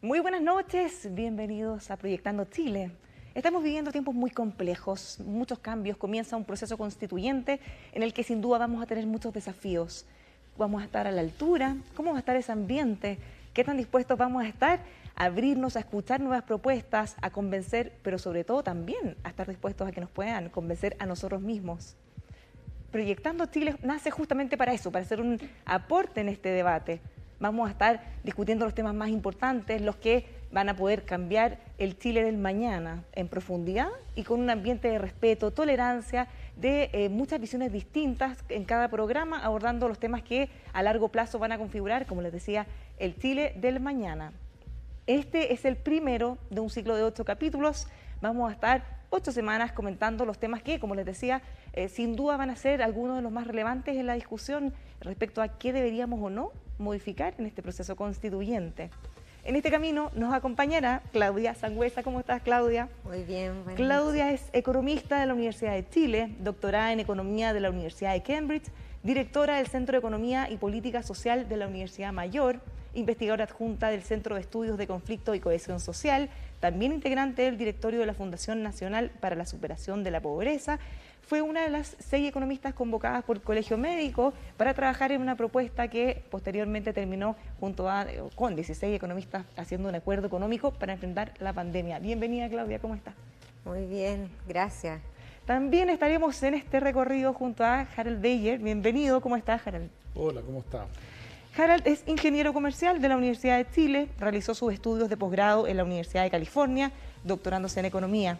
Muy buenas noches, bienvenidos a Proyectando Chile. Estamos viviendo tiempos muy complejos, muchos cambios, comienza un proceso constituyente en el que sin duda vamos a tener muchos desafíos. ¿Vamos a estar a la altura? ¿Cómo va a estar ese ambiente? ¿Qué tan dispuestos vamos a estar a abrirnos, a escuchar nuevas propuestas, a convencer, pero sobre todo también a estar dispuestos a que nos puedan convencer a nosotros mismos? Proyectando Chile nace justamente para eso, para hacer un aporte en este debate. Vamos a estar discutiendo los temas más importantes, los que van a poder cambiar el Chile del mañana en profundidad y con un ambiente de respeto, tolerancia, de muchas visiones distintas en cada programa, abordando los temas que a largo plazo van a configurar, como les decía, el Chile del mañana. Este es el primero de un ciclo de 8 capítulos. Vamos a estar 8 semanas comentando los temas que, como les decía, sin duda van a ser algunos de los más relevantes en la discusión respecto a qué deberíamos o no modificar en este proceso constituyente. En este camino nos acompañará Claudia Sangüesa. ¿Cómo estás, Claudia? Muy bien. Claudia es economista de la Universidad de Chile, doctorada en Economía de la Universidad de Cambridge, directora del Centro de Economía y Política Social de la Universidad Mayor, investigadora adjunta del Centro de Estudios de Conflicto y Cohesión Social, también integrante del directorio de la Fundación Nacional para la Superación de la Pobreza. Fue una de las 6 economistas convocadas por el Colegio Médico para trabajar en una propuesta que posteriormente terminó con 16 economistas haciendo un acuerdo económico para enfrentar la pandemia. Bienvenida, Claudia, ¿cómo estás? Muy bien, gracias. También estaremos en este recorrido junto a Harald Beyer. Bienvenido, ¿cómo estás, Harald? Hola, ¿cómo estás? Harald es ingeniero comercial de la Universidad de Chile, realizó sus estudios de posgrado en la Universidad de California, doctorándose en economía.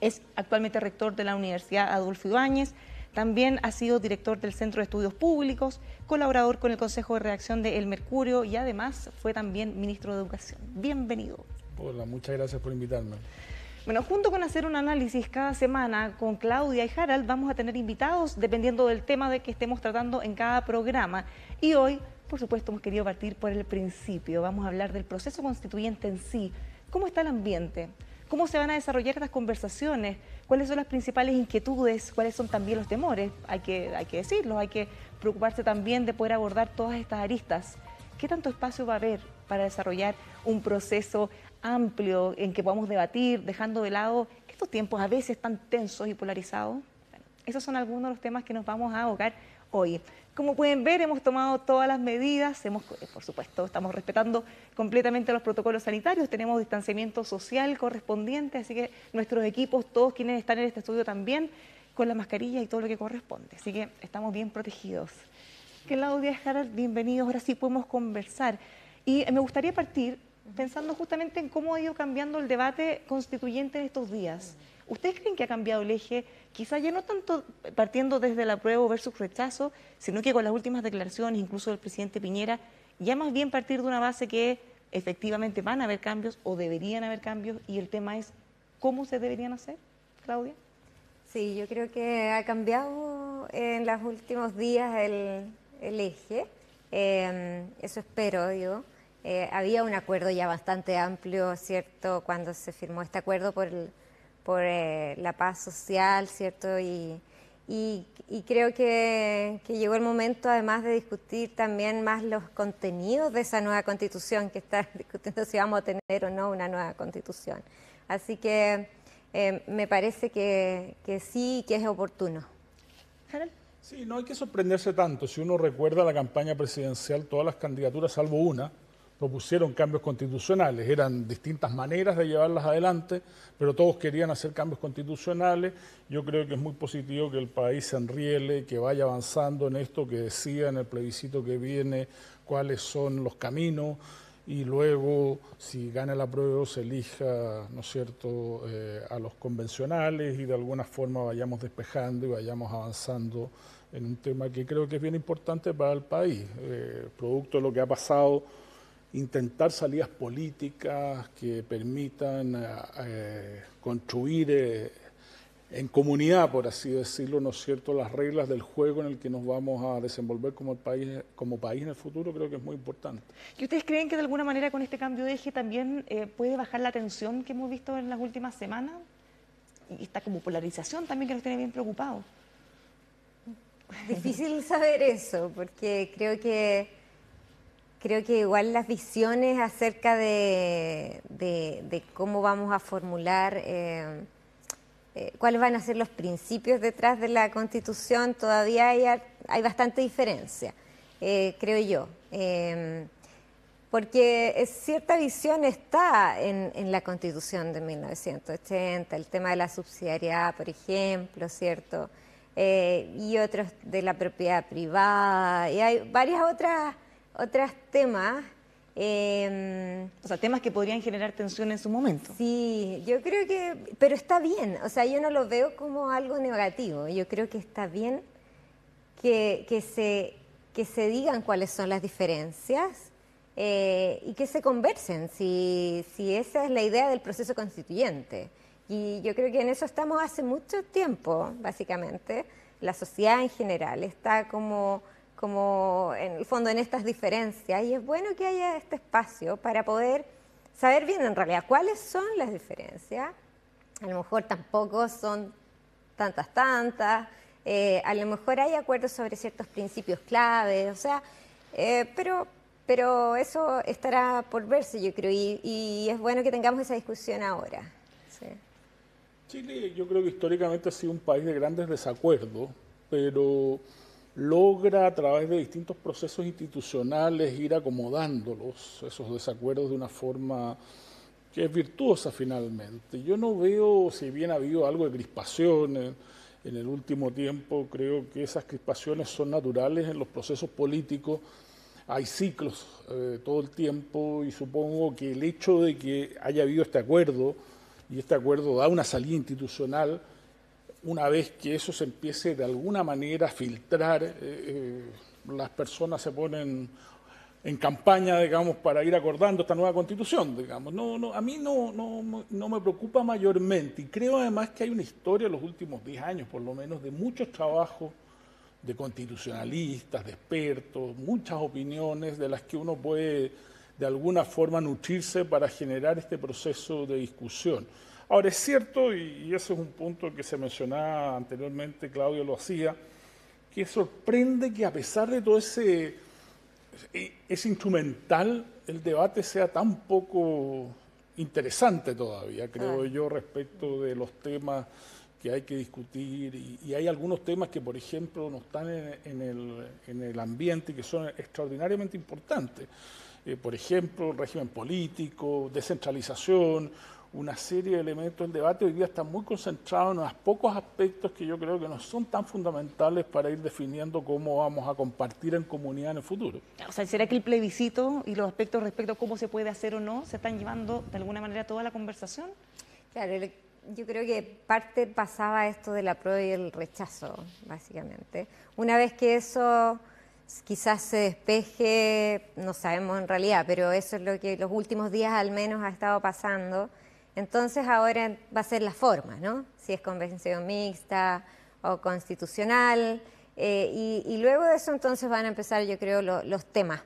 Es actualmente rector de la Universidad Adolfo Ibáñez, también ha sido director del Centro de Estudios Públicos, colaborador con el Consejo de Redacción de El Mercurio y además fue también ministro de Educación. Bienvenido. Hola, muchas gracias por invitarme. Bueno, junto con hacer un análisis cada semana con Claudia y Harald, vamos a tener invitados dependiendo del tema de que estemos tratando en cada programa. Y hoy, por supuesto, hemos querido partir por el principio. Vamos a hablar del proceso constituyente en sí. ¿Cómo está el ambiente? ¿Cómo se van a desarrollar estas conversaciones? ¿Cuáles son las principales inquietudes? ¿Cuáles son también los temores? Hay que decirlo, hay que preocuparse también de poder abordar todas estas aristas. ¿Qué tanto espacio va a haber para desarrollar un proceso amplio en que podamos debatir, dejando de lado estos tiempos a veces tan tensos y polarizados? Bueno, esos son algunos de los temas que nos vamos a abocar hoy. Como pueden ver, hemos tomado todas las medidas, por supuesto, estamos respetando completamente los protocolos sanitarios, tenemos distanciamiento social correspondiente, así que nuestros equipos, todos quienes están en este estudio también, con la mascarilla y todo lo que corresponde, así que estamos bien protegidos. Claudia, Harald, bienvenidos, ahora sí podemos conversar. Y me gustaría partir pensando justamente en cómo ha ido cambiando el debate constituyente en estos días. ¿Ustedes creen que ha cambiado el eje? Quizá ya no tanto partiendo desde el apruebo versus rechazo, sino que con las últimas declaraciones, incluso del presidente Piñera, ya más bien partir de una base que efectivamente van a haber cambios o deberían haber cambios y el tema es cómo se deberían hacer, Claudia. Sí, yo creo que ha cambiado en los últimos días el eje, eso espero yo. Había un acuerdo ya bastante amplio, ¿cierto?, cuando se firmó este acuerdo por la paz social, ¿cierto? Y creo que llegó el momento, además de discutir también más los contenidos de esa nueva constitución, que está discutiendo si vamos a tener o no una nueva constitución. Así que me parece que sí, que es oportuno. Harald. Sí, no hay que sorprenderse tanto. Si uno recuerda la campaña presidencial, todas las candidaturas, salvo una, propusieron cambios constitucionales. Eran distintas maneras de llevarlas adelante, pero todos querían hacer cambios constitucionales. Yo creo que es muy positivo que el país se enriele, que vaya avanzando en esto que decía en el plebiscito que viene, cuáles son los caminos, y luego, si gana el apruebo, se elija, ¿no es cierto?, a los convencionales y de alguna forma vayamos despejando y vayamos avanzando en un tema que creo que es bien importante para el país, producto de lo que ha pasado. Intentar salidas políticas que permitan construir en comunidad, por así decirlo, ¿no es cierto?, las reglas del juego en el que nos vamos a desenvolver como país en el futuro, creo que es muy importante. ¿Y ustedes creen que de alguna manera con este cambio de eje también puede bajar la tensión que hemos visto en las últimas semanas? Y esta como polarización también que nos tiene bien preocupados. Difícil saber eso, porque creo que creo que igual las visiones acerca de cómo vamos a formular, cuáles van a ser los principios detrás de la Constitución, todavía hay bastante diferencia, creo yo. Porque cierta visión está en la Constitución de 1980, el tema de la subsidiariedad, por ejemplo, ¿cierto? Y otros de la propiedad privada, y hay varias otras temas. O sea, temas que podrían generar tensión en su momento. Sí, yo creo que, pero está bien, o sea, yo no lo veo como algo negativo, yo creo que está bien que se digan cuáles son las diferencias. Y que se conversen, si esa es la idea del proceso constituyente. Y yo creo que en eso estamos hace mucho tiempo, básicamente. La sociedad en general está como en el fondo en estas diferencias, y es bueno que haya este espacio para poder saber bien en realidad cuáles son las diferencias. A lo mejor tampoco son tantas, a lo mejor hay acuerdos sobre ciertos principios clave, o sea, pero eso estará por verse, yo creo, y es bueno que tengamos esa discusión ahora. Sí. Chile, yo creo que históricamente ha sido un país de grandes desacuerdos, pero logra a través de distintos procesos institucionales ir acomodándolos, esos desacuerdos, de una forma que es virtuosa finalmente. Yo no veo, si bien ha habido algo de crispaciones en el último tiempo, creo que esas crispaciones son naturales en los procesos políticos. Hay ciclos todo el tiempo, y supongo que el hecho de que haya habido este acuerdo, y este acuerdo da una salida institucional, una vez que eso se empiece de alguna manera a filtrar, las personas se ponen en campaña, digamos, para ir acordando esta nueva Constitución, digamos. A mí no me preocupa mayormente, y creo además que hay una historia en los últimos 10 años, por lo menos, de muchos trabajos de constitucionalistas, de expertos, muchas opiniones de las que uno puede de alguna forma nutrirse para generar este proceso de discusión. Ahora, es cierto, y ese es un punto que se mencionaba anteriormente, Claudio lo hacía, que sorprende que a pesar de todo ese instrumental, el debate sea tan poco interesante todavía, creo yo, respecto de los temas que hay que discutir, y hay algunos temas que, por ejemplo, no están en el ambiente y que son extraordinariamente importantes. Por ejemplo, el régimen político, descentralización, una serie de elementos del debate hoy día están muy concentrados en unos pocos aspectos que yo creo que no son tan fundamentales para ir definiendo cómo vamos a compartir en comunidad en el futuro. O sea, ¿será que el plebiscito y los aspectos respecto a cómo se puede hacer o no se están llevando de alguna manera toda la conversación? Claro, yo creo que parte pasaba esto del apruebo y el rechazo, básicamente. Una vez que eso quizás se despeje, no sabemos en realidad, pero eso es lo que los últimos días al menos ha estado pasando. Entonces ahora va a ser la forma, ¿no? Si es convención mixta o constitucional. Y luego de eso entonces van a empezar, yo creo, los temas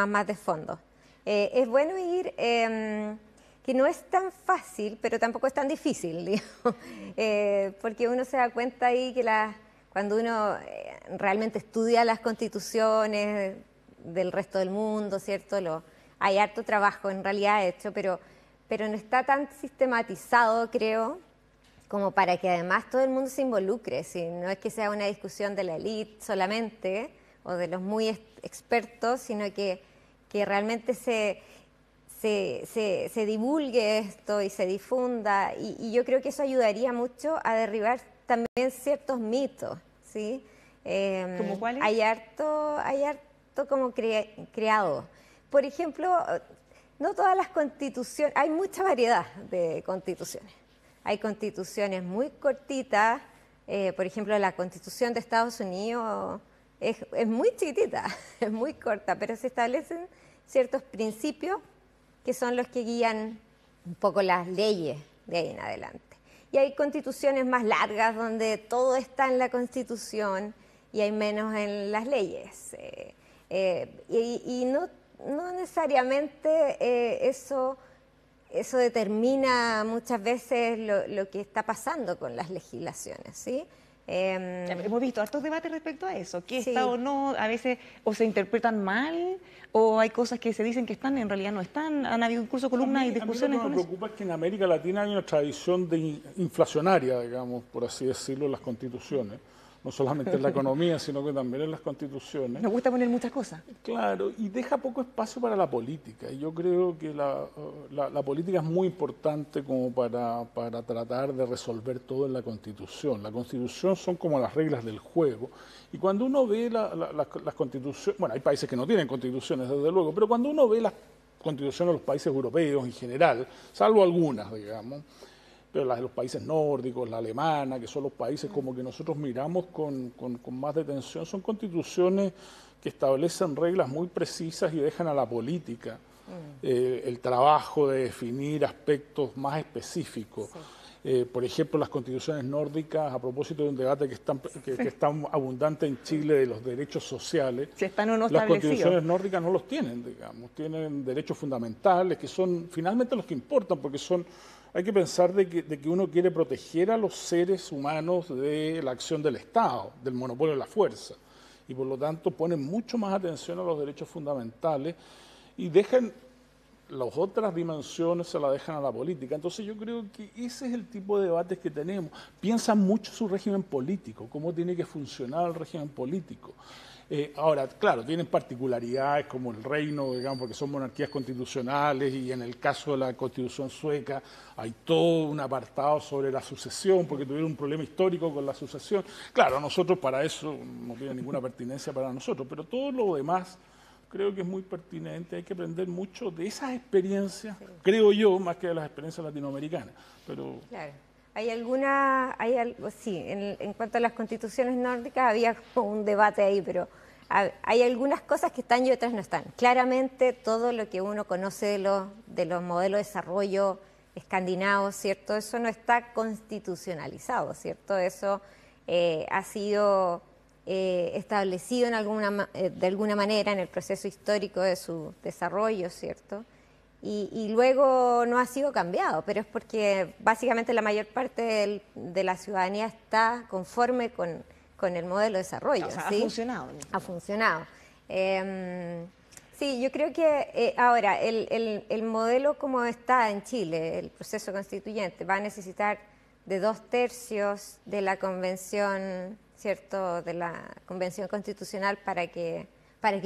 más de fondo. Es bueno ir... que no es tan fácil, pero tampoco es tan difícil, digamos, porque uno se da cuenta ahí que cuando uno realmente estudia las constituciones del resto del mundo, ¿cierto? Hay harto trabajo en realidad hecho, pero no está tan sistematizado, creo, como para que además todo el mundo se involucre, si no es que sea una discusión de la élite solamente, o de los muy expertos, sino que realmente se divulgue esto y se difunda, y yo creo que eso ayudaría mucho a derribar también ciertos mitos, ¿sí? ¿Cómo cuáles? Hay harto como creado. Por ejemplo, no todas las constituciones, hay mucha variedad de constituciones. Hay constituciones muy cortitas, por ejemplo, la Constitución de Estados Unidos es muy chiquitita, es muy corta, pero se establecen ciertos principios que son los que guían un poco las leyes de ahí en adelante. Y hay constituciones más largas donde todo está en la Constitución y hay menos en las leyes. Y no necesariamente eso determina muchas veces lo que está pasando con las legislaciones, ¿sí? Hemos visto hartos debates respecto a eso, que Sí. está o no, a veces o se interpretan mal, o hay cosas que se dicen que están, en realidad no están. Han habido incluso columnas y discusiones A mí lo con que me eso. preocupa es que en América Latina hay una tradición inflacionaria, digamos, por así decirlo, en las constituciones. No solamente en la economía, sino que también en las constituciones. Nos gusta poner muchas cosas. Claro, y deja poco espacio para la política. Y yo creo que la política es muy importante como para tratar de resolver todo en la Constitución. La Constitución son como las reglas del juego. Y cuando uno ve las constituciones, bueno, hay países que no tienen constituciones, desde luego, pero cuando uno ve las constituciones de los países europeos en general, salvo algunas, digamos, pero las de los países nórdicos, la alemana, que son los países como que nosotros miramos con más detención, son constituciones que establecen reglas muy precisas y dejan a la política el trabajo de definir aspectos más específicos. Por ejemplo, las constituciones nórdicas, a propósito de un debate que es tan abundante en Chile de los derechos sociales, Si están o no las establecidos. constituciones nórdicas no los tienen, digamos, tienen derechos fundamentales que son finalmente los que importan, porque hay que pensar de que uno quiere proteger a los seres humanos de la acción del Estado, del monopolio de la fuerza, y por lo tanto ponen mucho más atención a los derechos fundamentales y dejan las otras dimensiones, se las dejan a la política. Entonces yo creo que ese es el tipo de debates que tenemos. Piensan mucho su régimen político, cómo tiene que funcionar el régimen político. Ahora, claro, tienen particularidades como el reino, digamos, porque son monarquías constitucionales, y en el caso de la Constitución sueca hay todo un apartado sobre la sucesión, porque tuvieron un problema histórico con la sucesión. Claro, nosotros para eso no tiene ninguna pertinencia para nosotros, pero todo lo demás creo que es muy pertinente. Hay que aprender mucho de esas experiencias, creo yo, más que de las experiencias latinoamericanas. Pero Claro. Sí, en cuanto a las constituciones nórdicas había como un debate ahí, pero hay algunas cosas que están y otras no están. Claramente todo lo que uno conoce de los modelos de desarrollo escandinavos, ¿cierto? Eso no está constitucionalizado, ¿cierto? Eso ha sido establecido de alguna manera en el proceso histórico de su desarrollo, ¿cierto? Y luego no ha sido cambiado, pero es porque básicamente la mayor parte de la ciudadanía está conforme con el modelo de desarrollo. O sea, ¿sí? ha funcionado. Ha funcionado. Sí, yo creo que ahora el modelo como está en Chile, el proceso constituyente, va a necesitar de 2/3 de la convención, ¿cierto?, de la convención constitucional para que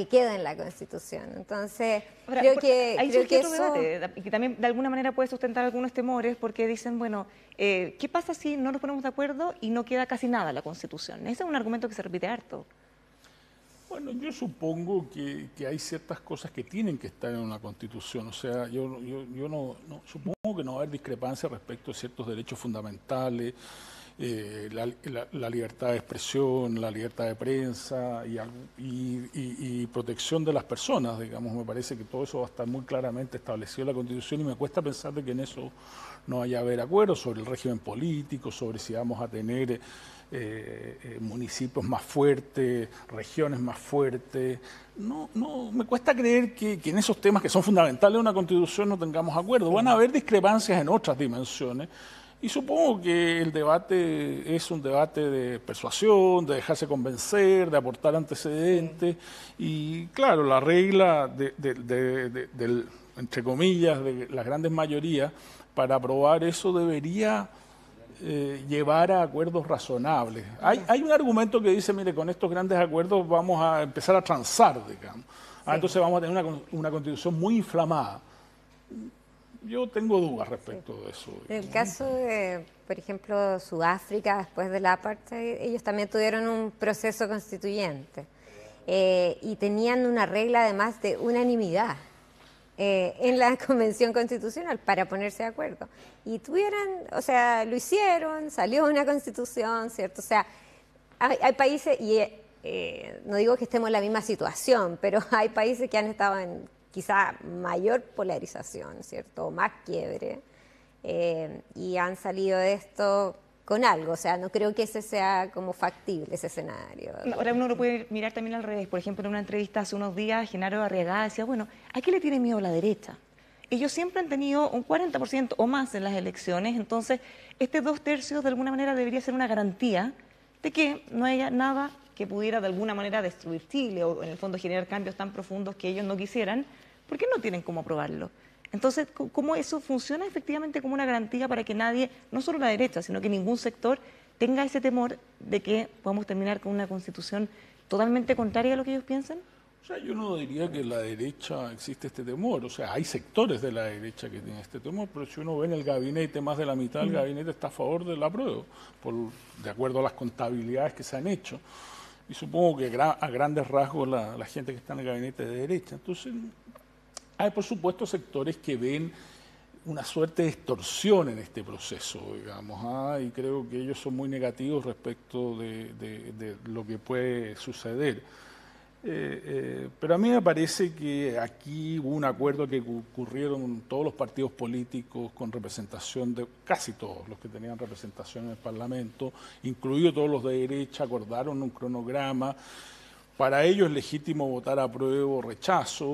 quede en la Constitución. Entonces, Ahora, creo que otro eso... debate, que también de alguna manera puede sustentar algunos temores, porque dicen, bueno, ¿qué pasa si no nos ponemos de acuerdo y no queda casi nada en la Constitución? Ese es un argumento que se repite harto. bueno, yo supongo que hay ciertas cosas que tienen que estar en una Constitución. O sea, yo no supongo que no va a haber discrepancia respecto a ciertos derechos fundamentales, la libertad de expresión, la libertad de prensa y protección de las personas, digamos. Me parece que todo eso va a estar muy claramente establecido en la Constitución, y me cuesta pensar de que en eso no vaya a haber acuerdo sobre el régimen político, sobre si vamos a tener municipios más fuertes, regiones más fuertes. No, me cuesta creer que en esos temas que son fundamentales de una Constitución no tengamos acuerdo. Van a haber discrepancias en otras dimensiones. Y supongo que el debate es un debate de persuasión, de dejarse convencer, de aportar antecedentes. Y claro, la regla del, entre comillas, de las grandes mayorías para aprobar eso debería llevar a acuerdos razonables. Hay un argumento que dice, mire, con estos grandes acuerdos vamos a empezar a transar, digamos. Entonces vamos a tener una constitución muy inflamada. Yo tengo dudas respecto de eso. En el caso de, por ejemplo, Sudáfrica, después del apartheid, ellos también tuvieron un proceso constituyente y tenían una regla además de unanimidad en la Convención Constitucional para ponerse de acuerdo. Y o sea, lo hicieron, salió una constitución, ¿cierto? O sea, hay países, y no digo que estemos en la misma situación, pero hay países que han estado en quizá mayor polarización, ¿cierto? O más quiebre, y han salido de esto con algo. O sea, no creo que ese sea como factible, ese escenario. Ahora uno lo puede mirar también al revés. Por ejemplo, en una entrevista hace unos días, Genaro Arriagada decía, bueno, ¿a qué le tiene miedo la derecha? Ellos siempre han tenido un 40% o más en las elecciones, entonces este 2/3 de alguna manera debería ser una garantía de que no haya nada que pudiera de alguna manera destruir Chile o en el fondo generar cambios tan profundos que ellos no quisieran, porque no tienen cómo aprobarlo. Entonces, ¿cómo eso funciona efectivamente como una garantía para que nadie, no solo la derecha, sino que ningún sector tenga ese temor de que podamos terminar con una constitución totalmente contraria a lo que ellos piensan? O sea, yo no diría que en la derecha existe este temor. O sea, hay sectores de la derecha que tienen este temor, pero si uno ve en el gabinete, más de la mitad del gabinete está a favor del apruebo, de acuerdo a las contabilidades que se han hecho. Y supongo que a grandes rasgos la gente que está en el gabinete de derecha. Entonces, hay por supuesto sectores que ven una suerte de extorsión en este proceso, digamos, y creo que ellos son muy negativos respecto de lo que puede suceder. Pero a mí me parece que aquí hubo un acuerdo que ocurrieron todos los partidos políticos con representación de casi todos los que tenían representación en el Parlamento, incluidos todos los de derecha, acordaron un cronograma. Para ellos es legítimo votar apruebo o rechazo,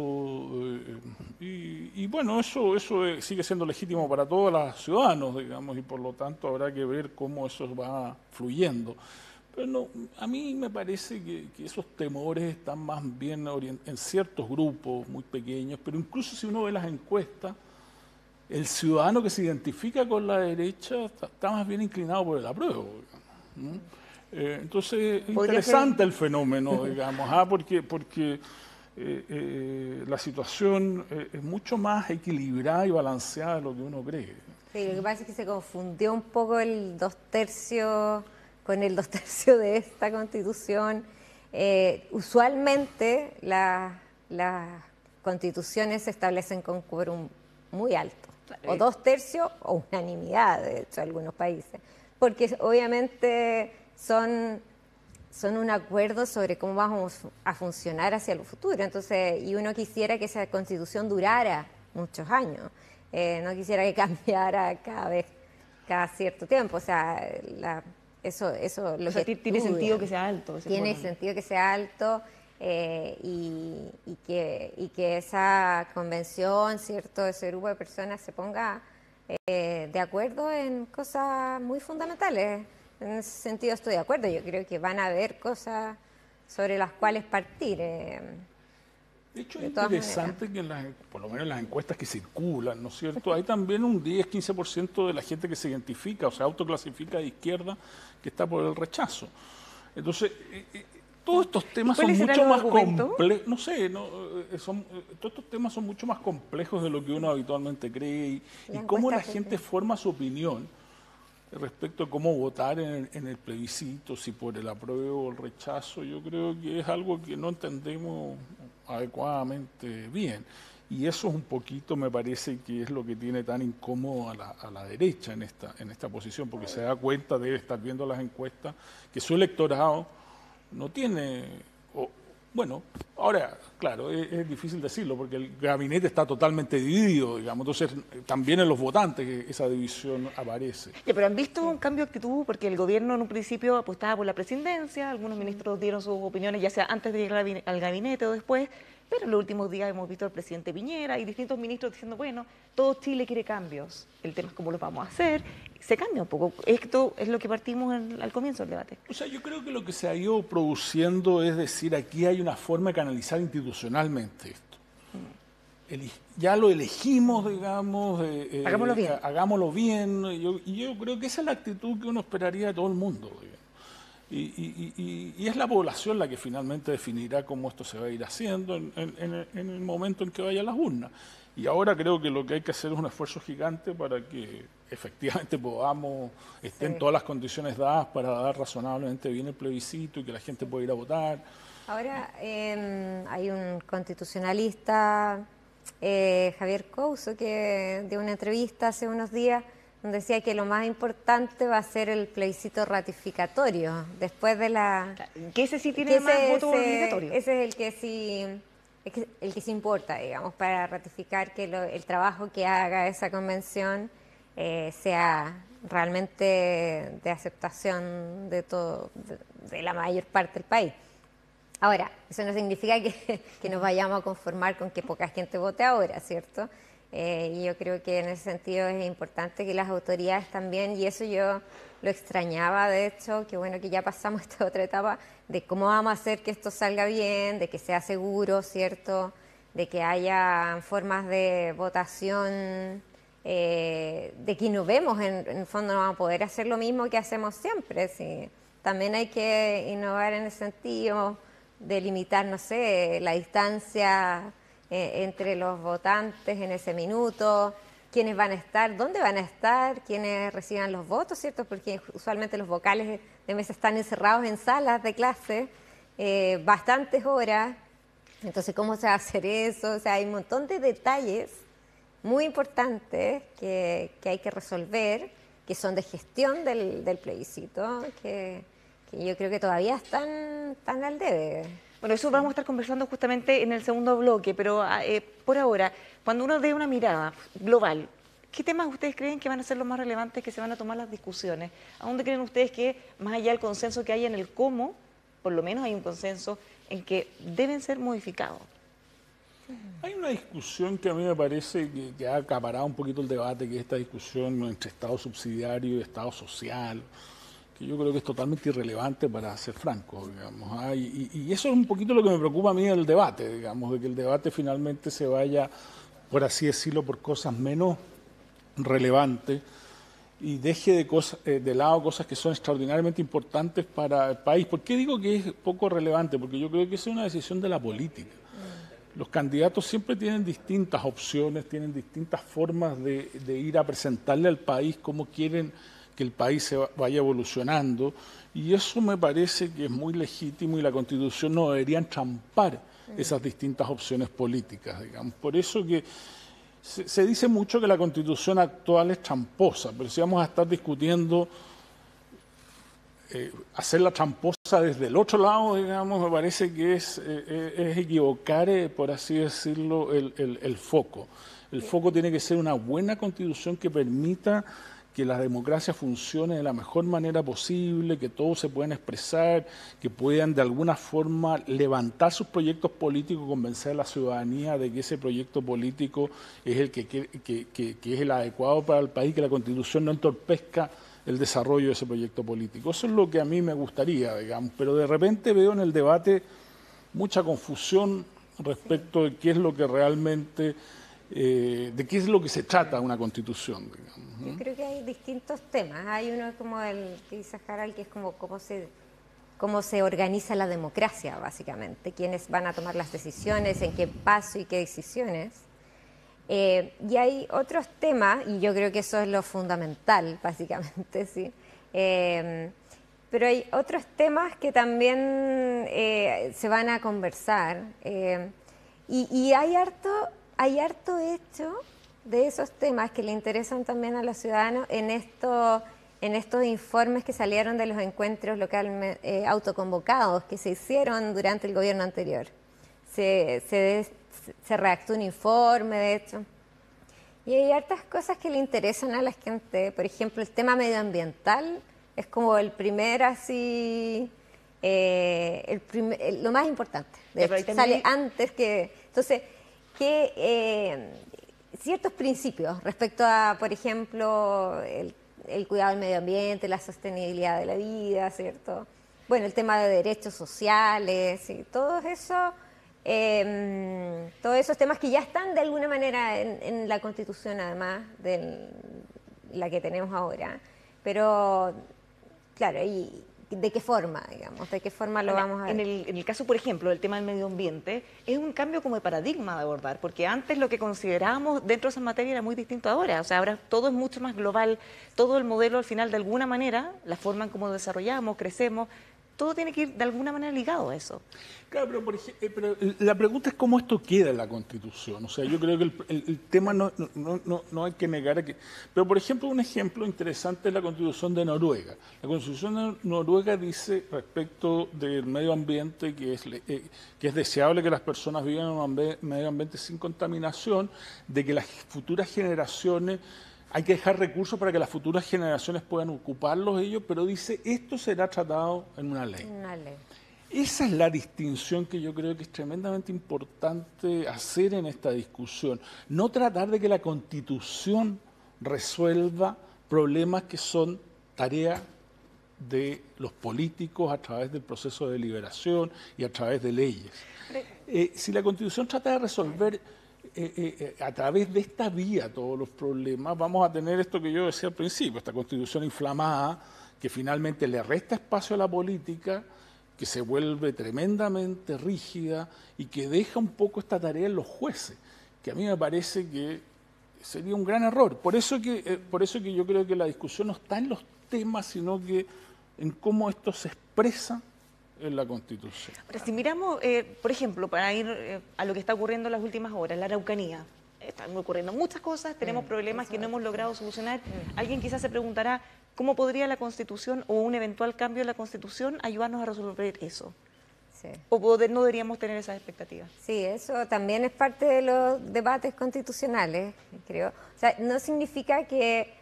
y bueno, eso sigue siendo legítimo para todos los ciudadanos, digamos, y por lo tanto habrá que ver cómo eso va fluyendo. Pero no, a mí me parece que esos temores están más bien en ciertos grupos muy pequeños, pero incluso si uno ve las encuestas, el ciudadano que se identifica con la derecha está más bien inclinado por el apruebo, digamos, ¿no? Entonces, es interesante el fenómeno, digamos, porque la situación es mucho más equilibrada y balanceada de lo que uno cree. Sí, lo que pasa es que se confundió un poco el 2/3 con el 2/3 de esta Constitución. Usualmente las constituciones se establecen con quórum muy alto, o 2/3 o unanimidad, de hecho, en algunos países, porque obviamente son un acuerdo sobre cómo vamos a funcionar hacia el futuro. Entonces, y uno quisiera que esa Constitución durara muchos años, no quisiera que cambiara cada cierto tiempo. O sea, eso lo que tiene sentido que sea alto. Tiene sentido que sea alto, y que esa convención, cierto, ese grupo de personas se ponga de acuerdo en cosas muy fundamentales. En ese sentido estoy de acuerdo. Yo creo que van a haber cosas sobre las cuales partir. De hecho, es interesante que por lo menos en las encuestas que circulan, ¿no es cierto? Hay también un 10-15% de la gente que se identifica o se autoclasifica de izquierda que está por el rechazo. Entonces, todos estos temas son mucho más complejos. No sé, todos estos temas son mucho más complejos de lo que uno habitualmente cree, y cómo la gente forma su opinión respecto a cómo votar en el plebiscito, si por el apruebo o el rechazo. Yo creo que es algo que no entendemos adecuadamente bien, y eso es un poquito, me parece, que es lo que tiene tan incómodo a la derecha en esta posición, porque se da cuenta, debe estar viendo las encuestas, que su electorado no tiene... Bueno, ahora, claro, es difícil decirlo porque el gabinete está totalmente dividido, digamos, entonces también en los votantes esa división aparece. Pero han visto un cambio de actitud, porque el gobierno en un principio apostaba por la presidencia, algunos ministros dieron sus opiniones ya sea antes de llegar al gabinete o después, pero en los últimos días hemos visto al presidente Piñera y distintos ministros diciendo, bueno, todo Chile quiere cambios, el tema es cómo los vamos a hacer. Se cambia un poco. Esto es lo que partimos al comienzo del debate. O sea, yo creo que lo que se ha ido produciendo es decir, aquí hay una forma de canalizar institucionalmente esto. Ya lo elegimos, digamos. Hagámoslo bien. Hagámoslo bien. Y yo creo que esa es la actitud que uno esperaría de todo el mundo, digamos. Y es la población la que finalmente definirá cómo esto se va a ir haciendo en el momento en que vaya a las urnas. Y ahora creo que lo que hay que hacer es un esfuerzo gigante para que efectivamente estén todas las condiciones dadas para dar razonablemente bien el plebiscito y que la gente pueda ir a votar. Ahora hay un constitucionalista, Javier Couso, que dio una entrevista hace unos días donde decía que lo más importante va a ser el plebiscito ratificatorio después de la... Que ese sí tiene más votos obligatorios. Ese es el que sí importa, digamos, para ratificar que el trabajo que haga esa convención sea realmente de aceptación de todo, de la mayor parte del país. Ahora, eso no significa que nos vayamos a conformar con que poca gente vote ahora, ¿cierto? Y yo creo que en ese sentido es importante que las autoridades también, y eso yo lo extrañaba, de hecho, que bueno que ya pasamos esta otra etapa de cómo vamos a hacer que esto salga bien, de que sea seguro, ¿cierto? De que haya formas de votación, de que innovemos, en el fondo no vamos a poder hacer lo mismo que hacemos siempre, ¿sí? También hay que innovar en el sentido de limitar, no sé, la distancia entre los votantes en ese minuto, quiénes van a estar, dónde van a estar, quiénes reciban los votos, ¿cierto? Porque usualmente los vocales de mesa están encerrados en salas de clase bastantes horas. Entonces, ¿cómo se va a hacer eso? O sea, hay un montón de detalles muy importantes que hay que resolver, que son de gestión del plebiscito, que yo creo que todavía están al debe. Bueno, eso vamos a estar conversando justamente en el segundo bloque, pero por ahora, cuando uno dé una mirada global, ¿qué temas ustedes creen que van a ser los más relevantes que se van a tomar las discusiones? ¿A dónde creen ustedes que, más allá del consenso que hay en el cómo, por lo menos hay un consenso en que deben ser modificados? Hay una discusión que a mí me parece que ha acaparado un poquito el debate, que es esta discusión entre Estado subsidiario y Estado social, que yo creo que es totalmente irrelevante, para ser franco, digamos. Y eso es un poquito lo que me preocupa a mí del debate, digamos, de que el debate finalmente se vaya, por así decirlo, por cosas menos relevantes y deje de lado cosas que son extraordinariamente importantes para el país. ¿Por qué digo que es poco relevante? Porque yo creo que esa es una decisión de la política. Los candidatos siempre tienen distintas opciones, tienen distintas formas de ir a presentarle al país cómo quieren que el país se vaya evolucionando, y eso me parece que es muy legítimo y la Constitución no debería entrampar esas distintas opciones políticas, digamos. Por eso que se dice mucho que la Constitución actual es tramposa, pero si vamos a estar discutiendo hacerla tramposa desde el otro lado, digamos, me parece que es equivocar, por así decirlo, el foco. El foco tiene que ser una buena Constitución que permita que la democracia funcione de la mejor manera posible, que todos se puedan expresar, que puedan de alguna forma levantar sus proyectos políticos, convencer a la ciudadanía de que ese proyecto político es el que es el adecuado para el país, que la Constitución no entorpezca el desarrollo de ese proyecto político. Eso es lo que a mí me gustaría, digamos, pero de repente veo en el debate mucha confusión respecto de qué es lo que realmente, de qué es lo que se trata una Constitución, digamos. Yo creo que hay distintos temas. Hay uno como el que dice Harald, que es como cómo se organiza la democracia, básicamente, quiénes van a tomar las decisiones, en qué paso y qué decisiones. Y hay otros temas, y yo creo que eso es lo fundamental, básicamente, ¿sí? Pero hay otros temas que también se van a conversar. Y hay harto hecho de esos temas que le interesan también a los ciudadanos en estos informes que salieron de los encuentros localmente autoconvocados que se hicieron durante el gobierno anterior. Se redactó un informe, de hecho, y hay hartas cosas que le interesan a la gente. Por ejemplo, el tema medioambiental es como el primer así, lo más importante. De hecho, sale antes que... Entonces, ciertos principios respecto a, por ejemplo, el cuidado del medio ambiente, la sostenibilidad de la vida, ¿cierto? Bueno, el tema de derechos sociales, y todos esos temas que ya están de alguna manera en la Constitución, además de la que tenemos ahora. Pero, claro, ¿y de qué forma, digamos? ¿De qué forma lo vamos a ver? En el caso, por ejemplo, del tema del medio ambiente, es un cambio como de paradigma de abordar, porque antes lo que considerábamos dentro de esa materia era muy distinto ahora. O sea, ahora todo es mucho más global, todo el modelo al final, de alguna manera, la forma en cómo desarrollamos, crecemos, todo tiene que ir de alguna manera ligado a eso. Claro, pero la pregunta es cómo esto queda en la Constitución. O sea, yo creo que el tema no hay que negar que... Pero, por ejemplo, un ejemplo interesante es la Constitución de Noruega. La Constitución de Noruega dice respecto del medio ambiente que es deseable que las personas vivan en un medio ambiente sin contaminación, de que las futuras generaciones... Hay que dejar recursos para que las futuras generaciones puedan ocuparlos ellos, pero dice, esto será tratado en una ley. Una ley. Esa es la distinción que yo creo que es tremendamente importante hacer en esta discusión. No tratar de que la Constitución resuelva problemas que son tarea de los políticos a través del proceso de deliberación y a través de leyes. Si la Constitución trata de resolver a través de esta vía todos los problemas, vamos a tener esto que yo decía al principio, esta Constitución inflamada que finalmente le resta espacio a la política, que se vuelve tremendamente rígida y que deja un poco esta tarea en los jueces, que a mí me parece que sería un gran error. Por eso que yo creo que la discusión no está en los temas, sino que en cómo esto se expresa en la Constitución. Ahora, si miramos, por ejemplo, para ir a lo que está ocurriendo en las últimas horas, la Araucanía, están ocurriendo muchas cosas, tenemos problemas que no hemos logrado solucionar. Alguien quizás se preguntará, ¿cómo podría la Constitución o un eventual cambio de la Constitución ayudarnos a resolver eso? Sí. ¿O no deberíamos tener esas expectativas? Sí, eso también es parte de los debates constitucionales, creo. O sea, no significa que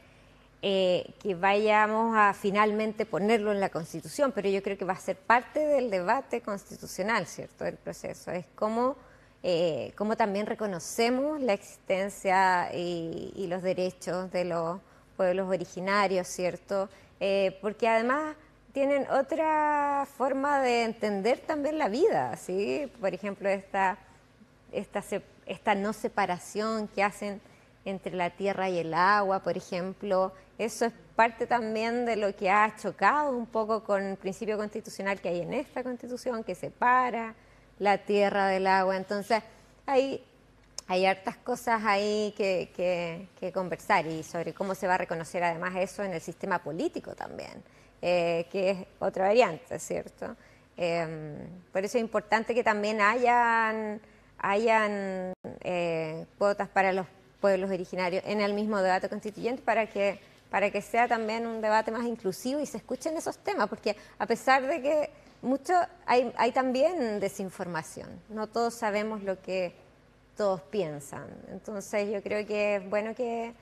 vayamos a finalmente ponerlo en la Constitución, pero yo creo que va a ser parte del debate constitucional, ¿cierto?, del proceso. Es cómo también reconocemos la existencia y los derechos de los pueblos originarios, ¿cierto? Porque además tienen otra forma de entender también la vida, ¿sí? Por ejemplo, esta no separación que hacen entre la tierra y el agua, por ejemplo, eso es parte también de lo que ha chocado un poco con el principio constitucional que hay en esta Constitución, que separa la tierra del agua. Entonces, hay hartas cosas ahí que conversar, y sobre cómo se va a reconocer además eso en el sistema político también, que es otra variante, ¿cierto? Por eso es importante que también hayan cuotas para los pueblos originarios en el mismo debate constituyente, para que sea también un debate más inclusivo y se escuchen esos temas, porque a pesar de que hay también desinformación, no todos sabemos lo que todos piensan. Entonces yo creo que es bueno que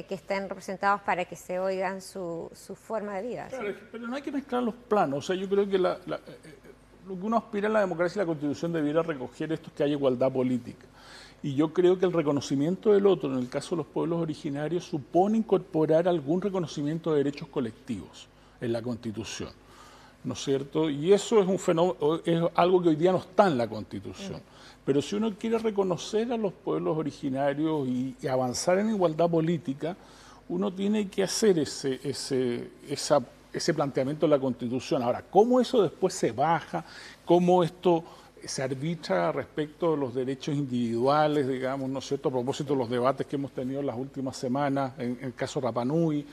estén representados para que se oigan su forma de vida. Claro, ¿sí? Pero no hay que mezclar los planos. O sea, yo creo que lo que uno aspira en la democracia y la Constitución debiera recoger esto, es que haya igualdad política. Y yo creo que el reconocimiento del otro, en el caso de los pueblos originarios, supone incorporar algún reconocimiento de derechos colectivos en la Constitución, ¿no es cierto? Y eso es un fenómeno, es algo que hoy día no está en la Constitución. Pero si uno quiere reconocer a los pueblos originarios y avanzar en igualdad política, uno tiene que hacer ese planteamiento en la Constitución. Ahora, ¿cómo eso después se baja? ¿Cómo esto se arbitra respecto de los derechos individuales, digamos, ¿no es cierto?, a propósito de los debates que hemos tenido en las últimas semanas, en el caso Rapa Nui?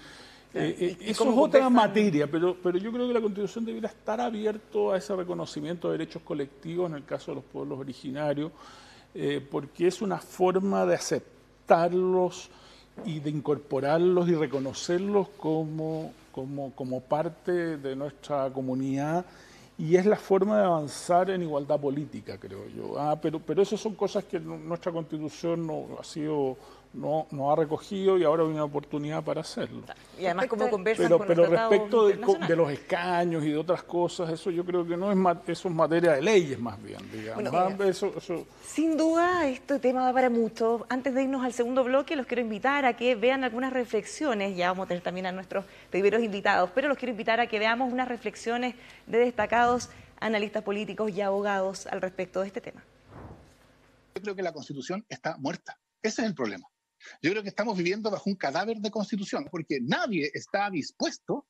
Eso es otra materia, pero yo creo que la Constitución debería estar abierto a ese reconocimiento de derechos colectivos en el caso de los pueblos originarios, porque es una forma de aceptarlos y de incorporarlos y reconocerlos como parte de nuestra comunidad, y es la forma de avanzar en igualdad política, creo yo. Pero esas son cosas que nuestra Constitución no ha recogido, y ahora hay una oportunidad para hacerlo. Y además, como conversan con pero los respecto de los escaños y de otras cosas, eso yo creo que no es eso es materia de leyes más bien, digamos. Bueno, eso. Sin duda, este tema da para mucho. Antes de irnos al segundo bloque, los quiero invitar a que vean algunas reflexiones. Ya vamos a tener también a nuestros primeros invitados, pero los quiero invitar a que veamos unas reflexiones de destacados analistas políticos y abogados al respecto de este tema. Yo creo que la Constitución está muerta. Ese es el problema. Yo creo que estamos viviendo bajo un cadáver de Constitución, porque nadie está dispuesto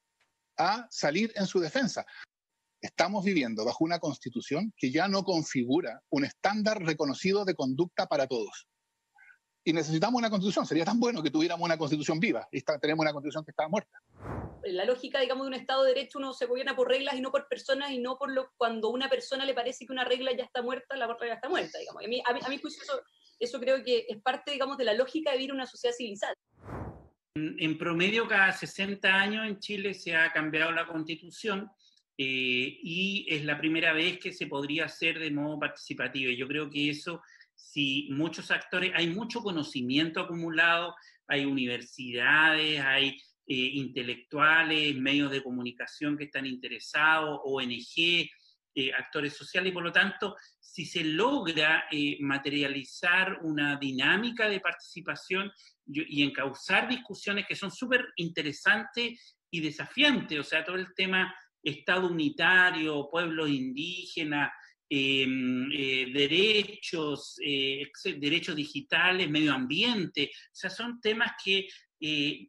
a salir en su defensa. Estamos viviendo bajo una Constitución que ya no configura un estándar reconocido de conducta para todos. Y necesitamos una Constitución. Sería tan bueno que tuviéramos una Constitución viva, y tenemos una Constitución que está muerta. La lógica, digamos, de un Estado de Derecho, uno se gobierna por reglas y no por personas, y no cuando a una persona le parece que una regla ya está muerta, la regla está muerta, digamos. A mi juicio eso creo que es parte, digamos, de la lógica de vivir en una sociedad civilizada. En promedio, cada 60 años en Chile se ha cambiado la Constitución, y es la primera vez que se podría hacer de modo participativo. Y yo creo que eso, si muchos actores, hay mucho conocimiento acumulado, hay universidades, hay intelectuales, medios de comunicación que están interesados, ONG, actores sociales, y por lo tanto, si se logra materializar una dinámica de participación y encauzar discusiones que son súper interesantes y desafiante, o sea, todo el tema Estado unitario, pueblos indígenas, derechos, derechos digitales, medio ambiente, o sea, son temas que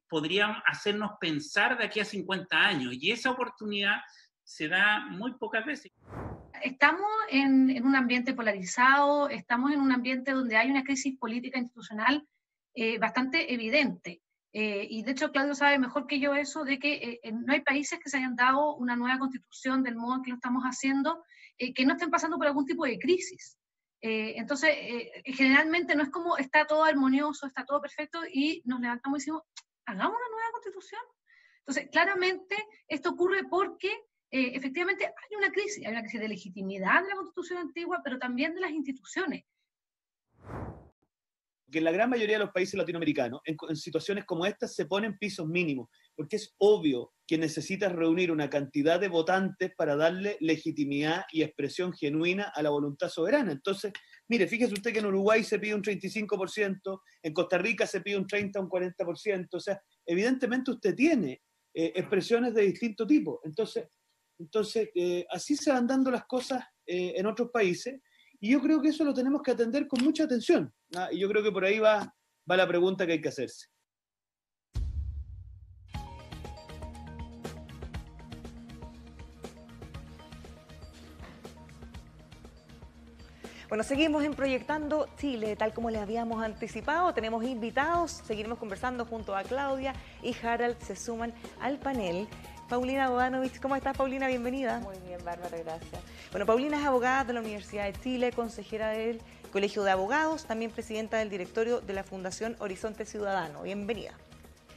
podrían hacernos pensar de aquí a 50 años, y esa oportunidad se da muy pocas veces. Estamos en un ambiente polarizado, estamos en un ambiente donde hay una crisis política institucional bastante evidente. Y de hecho Claudio sabe mejor que yo eso de que no hay países que se hayan dado una nueva constitución del modo en que lo estamos haciendo, que no estén pasando por algún tipo de crisis. Entonces, generalmente no es como está todo armonioso, está todo perfecto y nos levantamos y decimos, hagamos una nueva constitución. Entonces, claramente esto ocurre porque efectivamente hay una crisis de legitimidad de la constitución antigua, pero también de las instituciones. Que en la gran mayoría de los países latinoamericanos, en situaciones como estas, se ponen pisos mínimos, porque es obvio que necesitas reunir una cantidad de votantes para darle legitimidad y expresión genuina a la voluntad soberana. Entonces, mire, fíjese usted que en Uruguay se pide un 35%, en Costa Rica se pide un 30, un 40%, o sea, evidentemente usted tiene expresiones de distinto tipo. Entonces así se van dando las cosas en otros países, y yo creo que eso lo tenemos que atender con mucha atención, ¿no? Y yo creo que por ahí va la pregunta que hay que hacerse. Bueno, seguimos en Proyectando Chile, tal como les habíamos anticipado. Tenemos invitados, seguiremos conversando junto a Claudia y Harald, se suman al panel. Paulina Bodanovich, ¿cómo estás, Paulina? Bienvenida. Muy bien, Bárbara, gracias. Bueno, Paulina es abogada de la Universidad de Chile, consejera del Colegio de Abogados, también presidenta del directorio de la Fundación Horizonte Ciudadano. Bienvenida.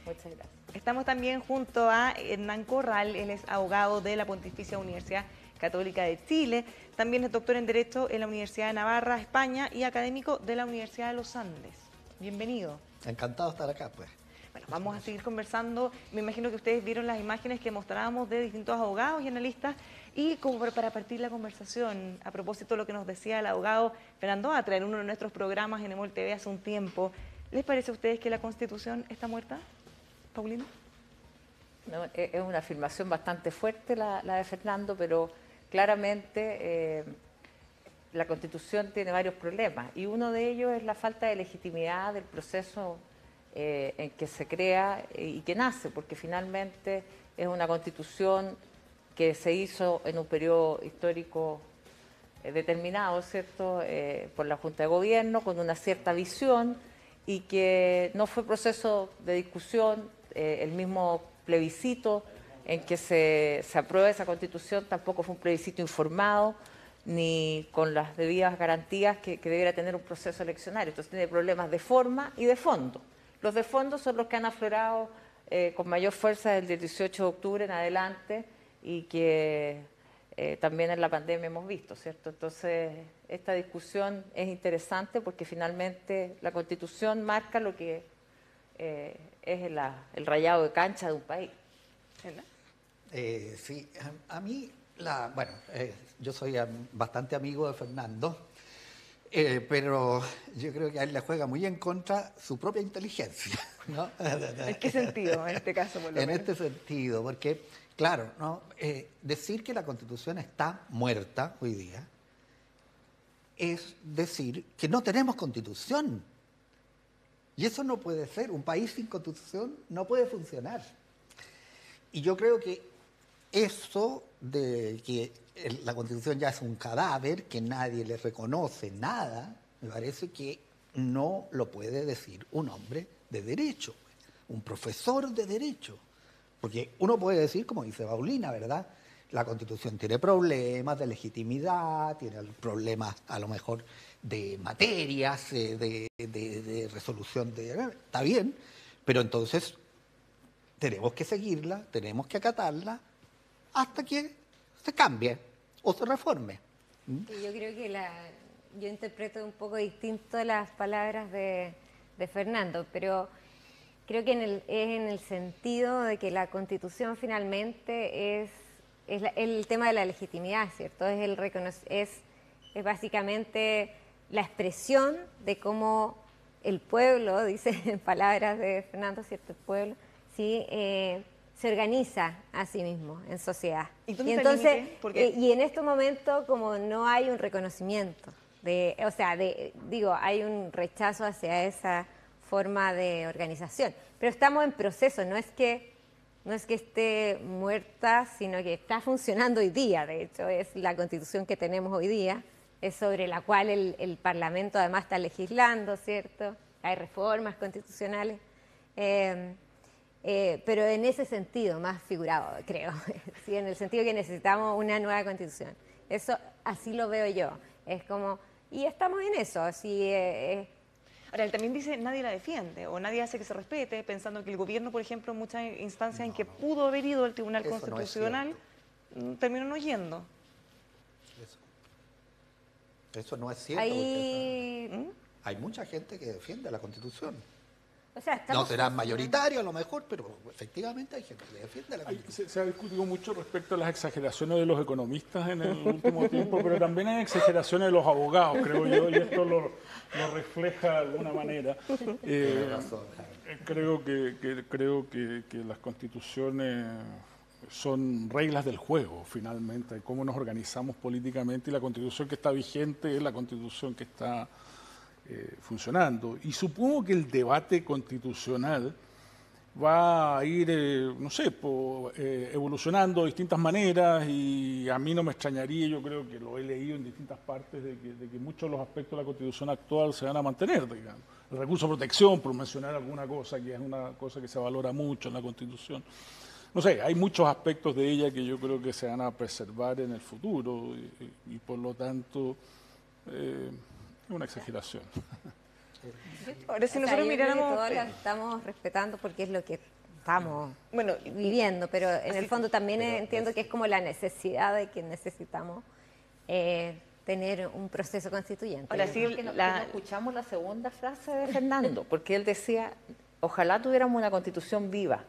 Muchas gracias. Estamos también junto a Hernán Corral, él es abogado de la Pontificia Universidad Católica de Chile, también es doctor en Derecho en la Universidad de Navarra, España, y académico de la Universidad de los Andes. Bienvenido. Encantado de estar acá, pues. Bueno, vamos a seguir conversando. Me imagino que ustedes vieron las imágenes que mostrábamos de distintos abogados y analistas, y como para partir la conversación, a propósito de lo que nos decía el abogado Fernando Atra en uno de nuestros programas en EMOL TV hace un tiempo, ¿les parece a ustedes que la Constitución está muerta, Paulina? No, es una afirmación bastante fuerte la de Fernando, pero claramente la Constitución tiene varios problemas, y uno de ellos es la falta de legitimidad del proceso en que se crea y que nace, porque finalmente es una Constitución que se hizo en un periodo histórico determinado, ¿cierto?, por la Junta de Gobierno, con una cierta visión, y que no fue proceso de discusión. El mismo plebiscito en que se aprueba esa Constitución tampoco fue un plebiscito informado, ni con las debidas garantías que debiera tener un proceso eleccionario. Entonces tiene problemas de forma y de fondo. Los de fondo son los que han aflorado con mayor fuerza desde el 18 de octubre en adelante, y que también en la pandemia hemos visto, ¿cierto? Entonces, esta discusión es interesante porque finalmente la Constitución marca lo que es el rayado de cancha de un país. Sí, a mí, yo soy bastante amigo de Fernando, pero yo creo que a él le juega muy en contra su propia inteligencia, ¿no? ¿En qué sentido, en este caso, por lo menos? En este sentido, porque, claro, ¿no? Decir que la Constitución está muerta hoy día es decir que no tenemos Constitución. Y eso no puede ser. Un país sin Constitución no puede funcionar. Y yo creo que eso de que la Constitución ya es un cadáver, que nadie le reconoce nada, me parece que no lo puede decir un hombre de derecho, un profesor de derecho. Porque uno puede decir, como dice Paulina, ¿verdad? La Constitución tiene problemas de legitimidad, tiene problemas a lo mejor de materias, de resolución de... Está bien, pero entonces tenemos que seguirla, tenemos que acatarla hasta que se cambie o se reforme. Sí, yo creo que yo interpreto un poco distinto las palabras de Fernando, pero creo que es en el sentido de que la Constitución finalmente es el tema de la legitimidad, ¿cierto? Es básicamente la expresión de cómo el pueblo, dice en palabras de Fernando, ¿cierto? El pueblo, ¿sí? se organiza a sí mismo en sociedad. ¿Y dónde está el entonces, límite? Porque y en este momento, como no hay un reconocimiento, hay un rechazo hacia esa forma de organización. Pero estamos en proceso, no es que esté muerta, sino que está funcionando hoy día. De hecho, es la Constitución que tenemos hoy día, es sobre la cual el Parlamento además está legislando, ¿cierto? Hay reformas constitucionales. Pero en ese sentido, más figurado, creo, ¿sí? En el sentido que necesitamos una nueva Constitución. Eso así lo veo yo. Es como, y estamos en eso. Así, ahora, él también dice nadie la defiende o nadie hace que se respete, pensando que el gobierno, por ejemplo, en muchas instancias en que pudo haber ido al Tribunal Constitucional, terminó no yendo. Eso no es cierto. Hay mucha gente que defiende la Constitución. O sea, no serán mayoritarios a lo mejor, pero efectivamente hay gente que defiende la Constitución. Se ha discutido mucho respecto a las exageraciones de los economistas en el último tiempo, pero también hay exageraciones de los abogados, creo yo, y esto lo refleja de alguna manera. Creo que las constituciones son reglas del juego, finalmente, de cómo nos organizamos políticamente, y la Constitución que está vigente es la Constitución que está funcionando. Y supongo que el debate constitucional va a ir, evolucionando de distintas maneras, y a mí no me extrañaría, yo creo que lo he leído en distintas partes, de que muchos de los aspectos de la Constitución actual se van a mantener, digamos. El recurso de protección, por mencionar alguna cosa, que es una cosa que se valora mucho en la Constitución. No sé, hay muchos aspectos de ella que yo creo que se van a preservar en el futuro, y por lo tanto es una exageración. Ahora, si nosotros miráramos... Todas las estamos respetando porque es lo que estamos viviendo, pero en el fondo también entiendo que es como la necesidad de que necesitamos tener un proceso constituyente. Ahora sí, escuchamos la segunda frase de Fernando, porque él decía, ojalá tuviéramos una constitución viva.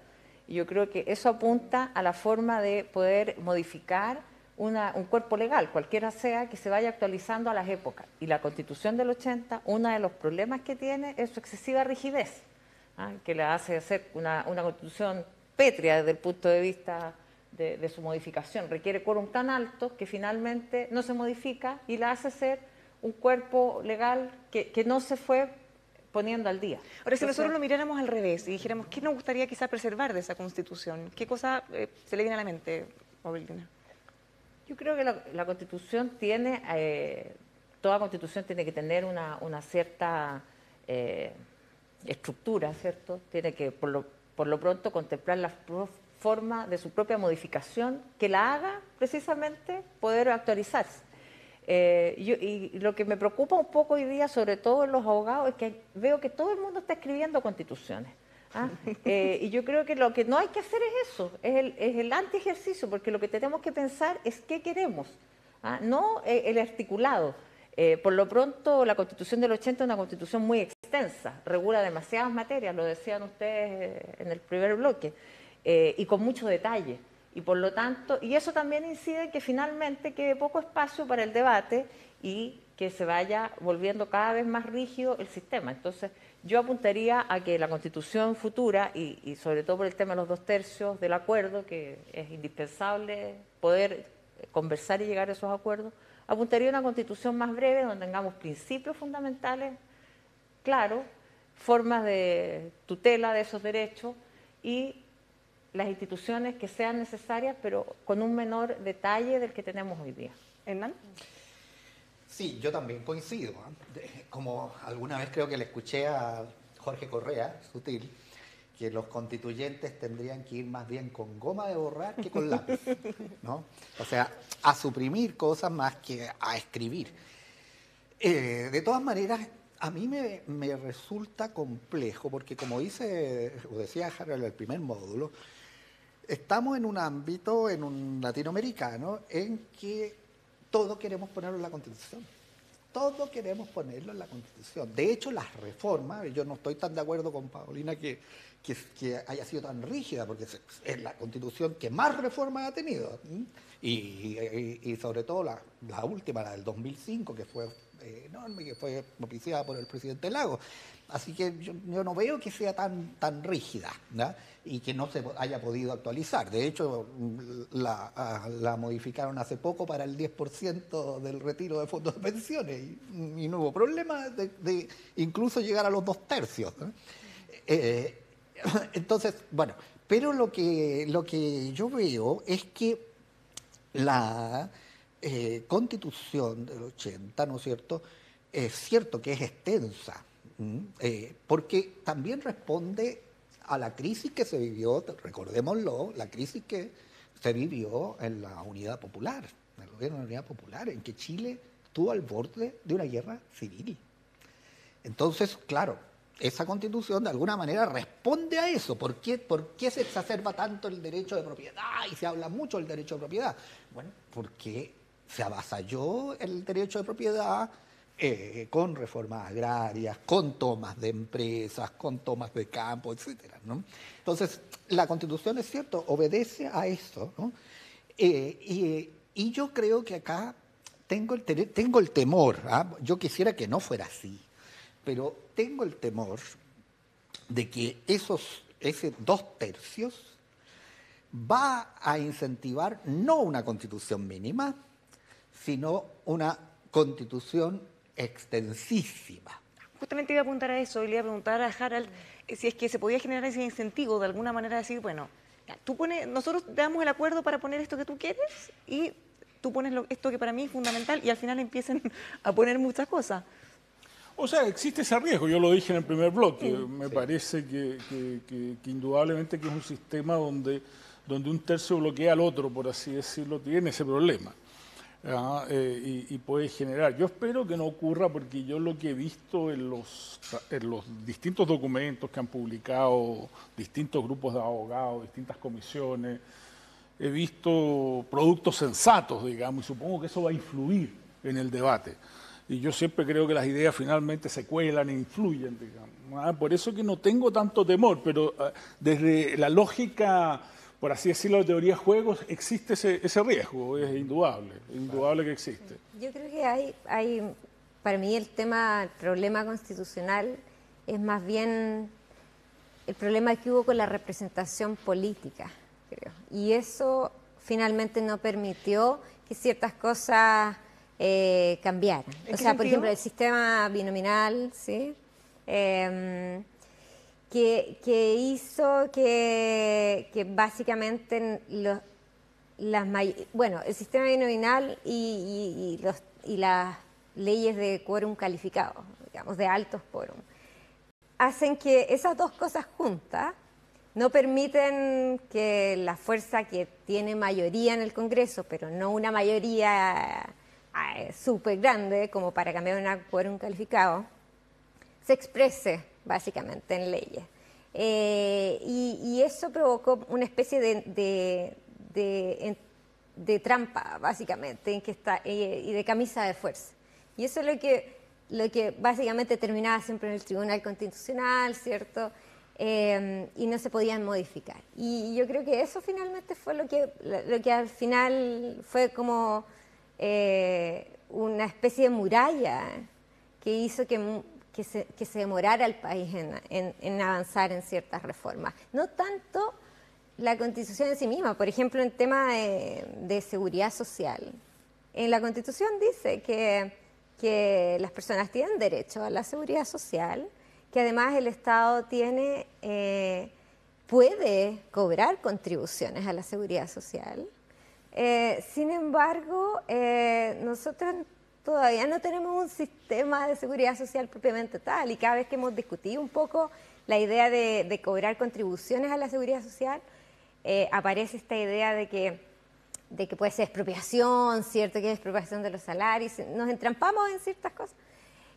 Y yo creo que eso apunta a la forma de poder modificar un cuerpo legal, cualquiera sea, que se vaya actualizando a las épocas. Y la Constitución del 80, uno de los problemas que tiene es su excesiva rigidez, que le hace ser una Constitución pétrea desde el punto de vista de su modificación. Requiere quórum tan alto que finalmente no se modifica y la hace ser un cuerpo legal que no se fue poniendo al día. Ahora, si nosotros lo miráramos al revés y dijéramos, ¿qué nos gustaría quizás preservar de esa Constitución? ¿Qué cosa se le viene a la mente, Paulina? Yo creo que la Constitución tiene, toda Constitución tiene que tener una cierta estructura, ¿cierto? Tiene que, por lo pronto, contemplar la forma de su propia modificación que la haga precisamente poder actualizarse. Y lo que me preocupa un poco hoy día, sobre todo en los abogados, es que veo que todo el mundo está escribiendo constituciones. Y yo creo que lo que no hay que hacer es eso, es el anti-ejercicio, porque lo que tenemos que pensar es qué queremos, no el articulado. Por lo pronto, la Constitución del 80 es una Constitución muy extensa, regula demasiadas materias, lo decían ustedes en el primer bloque, y con mucho detalle. Y por lo tanto, y eso también incide en que finalmente quede poco espacio para el debate y que se vaya volviendo cada vez más rígido el sistema. Entonces, yo apuntaría a que la Constitución futura, y sobre todo por el tema de los 2/3 del acuerdo, que es indispensable poder conversar y llegar a esos acuerdos, apuntaría a una Constitución más breve, donde tengamos principios fundamentales claros, formas de tutela de esos derechos y las instituciones que sean necesarias, pero con un menor detalle del que tenemos hoy día. ¿Hernán? Sí, yo también coincido. Como alguna vez creo que le escuché a Jorge Correa, Sutil, que los constituyentes tendrían que ir más bien con goma de borrar que con lápiz, ¿no? O sea, a suprimir cosas más que a escribir. De todas maneras, a mí me resulta complejo, porque como decía Harold en el primer módulo, estamos en un ámbito, en un latinoamericano, en que todo queremos ponerlo en la Constitución. Todo queremos ponerlo en la Constitución. De hecho, las reformas, yo no estoy tan de acuerdo con Paulina que que haya sido tan rígida, porque es la Constitución que más reformas ha tenido. Y sobre todo la última, la del 2005, que fue enorme, que fue propiciada por el presidente Lagos. Así que yo no veo que sea tan rígida, ¿no? Y que no se haya podido actualizar. De hecho, la modificaron hace poco para el 10% del retiro de fondos de pensiones y no hubo problema de incluso llegar a los 2/3, ¿no? Entonces, bueno, pero lo que yo veo es que la Constitución del 80, ¿no es cierto?, es cierto que es extensa, porque también responde a la crisis que se vivió, recordémoslo, la crisis que se vivió en la Unidad Popular, en el gobierno de la Unidad Popular, en que Chile estuvo al borde de una guerra civil. Entonces, claro, esa Constitución de alguna manera responde a eso. ¿Por qué se exacerba tanto el derecho de propiedad y se habla mucho del derecho de propiedad? Bueno, porque se avasalló el derecho de propiedad con reformas agrarias, con tomas de empresas, con tomas de campo, etcétera, ¿no? Entonces, la Constitución, es cierto, obedece a eso, ¿no? Y yo creo que acá tengo el temor, ¿ah? Yo quisiera que no fuera así, pero tengo el temor de que ese 2/3 va a incentivar no una constitución mínima, sino una constitución extensísima. Justamente iba a apuntar a eso y le iba a preguntar a Harald si es que se podía generar ese incentivo de alguna manera, decir, bueno, ya, nosotros te damos el acuerdo para poner esto que tú quieres y tú pones esto que para mí es fundamental y al final empiezan a poner muchas cosas. O sea, existe ese riesgo, yo lo dije en el primer bloque, me parece que indudablemente que es un sistema donde un tercio bloquea al otro, por así decirlo, tiene ese problema. Y puede generar. Yo espero que no ocurra porque yo lo que he visto en los distintos documentos que han publicado distintos grupos de abogados, distintas comisiones, he visto productos sensatos, digamos, y supongo que eso va a influir en el debate. Y yo siempre creo que las ideas finalmente se cuelan e influyen, digamos. Por eso que no tengo tanto temor, pero desde la lógica, por así decirlo, de teoría de juegos, existe ese riesgo, es indudable que existe. Yo creo que hay para mí el problema constitucional es más bien el problema que hubo con la representación política, creo. Y eso finalmente no permitió que ciertas cosas cambiaran. O sea, por ejemplo, el sistema binominal, ¿sí? Que hizo que básicamente el sistema binominal y las leyes de quórum calificado, digamos, de altos quórum, hacen que esas dos cosas juntas no permiten que la fuerza que tiene mayoría en el Congreso, pero no una mayoría súper grande como para cambiar un quórum calificado, se exprese básicamente en leyes. Y eso provocó una especie de trampa, básicamente, y de camisa de fuerza. Y eso es lo que básicamente terminaba siempre en el Tribunal Constitucional, ¿cierto? Y no se podían modificar. Y yo creo que eso finalmente fue lo que al final fue como una especie de muralla que hizo que se demorara el país en avanzar en ciertas reformas. No tanto la Constitución en sí misma, por ejemplo, en tema de seguridad social. En la Constitución dice que las personas tienen derecho a la seguridad social, que además el Estado puede cobrar contribuciones a la seguridad social. Sin embargo, nosotros todavía no tenemos un sistema de seguridad social propiamente tal, y cada vez que hemos discutido un poco la idea de cobrar contribuciones a la seguridad social, aparece esta idea de que puede ser expropiación, ¿cierto? Que es expropiación de los salarios, nos entrampamos en ciertas cosas.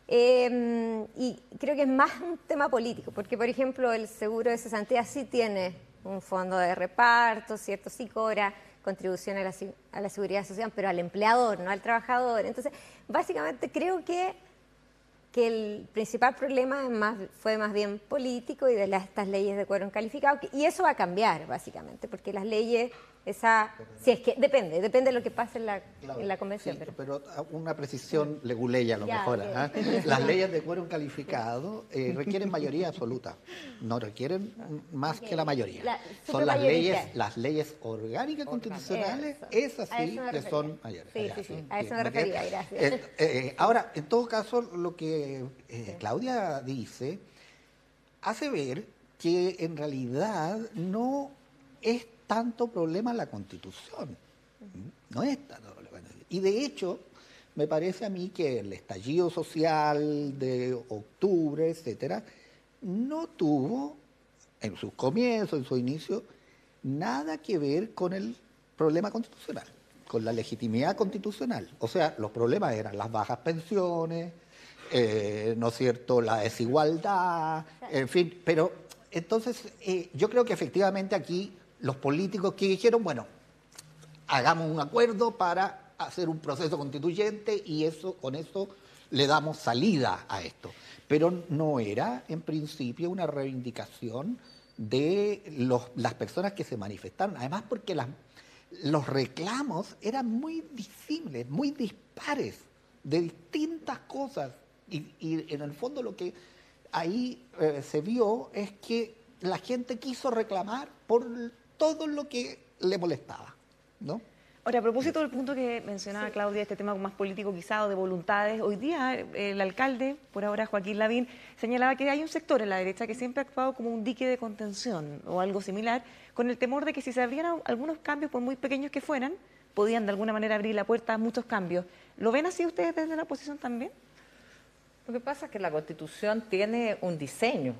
Y creo que es más un tema político, porque por ejemplo el seguro de cesantía sí tiene un fondo de reparto, ¿cierto? Sí cobra contribución a la seguridad social, pero al empleador, no al trabajador. Entonces, básicamente creo que que el principal problema fue más bien político y de estas leyes de quórum calificado, y eso va a cambiar básicamente, porque las leyes, si es que depende de lo que pase en la convención. Sí, pero una precisión leguleya a lo mejor. Las leyes de quórum calificado requieren mayoría absoluta, no requieren más que la mayoría. Son las leyes orgánicas constitucionales, esas sí que son mayores. Sí, a eso me refería, gracias. Ahora, en todo caso, lo que Claudia dice hace ver que en realidad no es tanto problema la Constitución. No es tanto problema. Y de hecho, me parece a mí que el estallido social de octubre, etcétera, no tuvo en sus comienzos, en su inicio, nada que ver con el problema constitucional, con la legitimidad constitucional. O sea, los problemas eran las bajas pensiones, ¿no es cierto?, la desigualdad, en fin. Pero entonces yo creo que efectivamente aquí los políticos que dijeron, bueno, hagamos un acuerdo para hacer un proceso constituyente y con eso le damos salida a esto. Pero no era, en principio, una reivindicación de las personas que se manifestaron. Además, porque los reclamos eran muy disímiles, muy dispares, de distintas cosas. Y en el fondo lo que ahí se vio es que la gente quiso reclamar por todo lo que le molestaba, ¿no? Ahora, a propósito del punto que mencionaba Claudia, este tema más político quizá o de voluntades, hoy día el alcalde, por ahora Joaquín Lavín, señalaba que hay un sector en la derecha que siempre ha actuado como un dique de contención o algo similar, con el temor de que si se abrieran algunos cambios, por muy pequeños que fueran, podían de alguna manera abrir la puerta a muchos cambios. ¿Lo ven así ustedes desde la oposición también? Lo que pasa es que la Constitución tiene un diseño,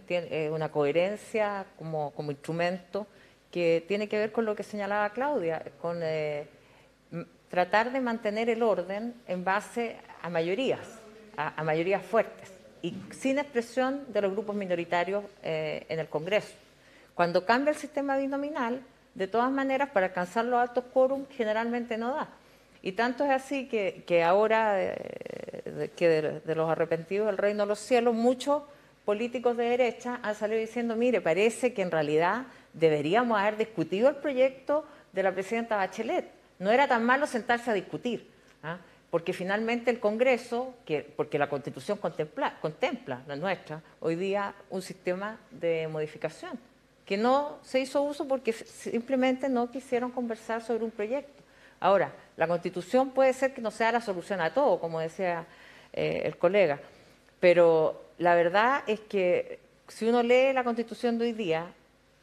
tiene una coherencia como instrumento que tiene que ver con lo que señalaba Claudia, con tratar de mantener el orden en base a mayorías fuertes y sin expresión de los grupos minoritarios en el Congreso. Cuando cambia el sistema binominal, de todas maneras, para alcanzar los altos quórum generalmente no da. Y tanto es así que ahora, de los arrepentidos del reino de los cielos, muchos políticos de derecha han salido diciendo, mire, parece que en realidad deberíamos haber discutido el proyecto de la presidenta Bachelet. No era tan malo sentarse a discutir, porque finalmente el Congreso, porque la Constitución contempla, la nuestra, hoy día un sistema de modificación, que no se hizo uso porque simplemente no quisieron conversar sobre un proyecto. Ahora, la Constitución puede ser que no sea la solución a todo, como decía el colega, pero la verdad es que si uno lee la Constitución de hoy día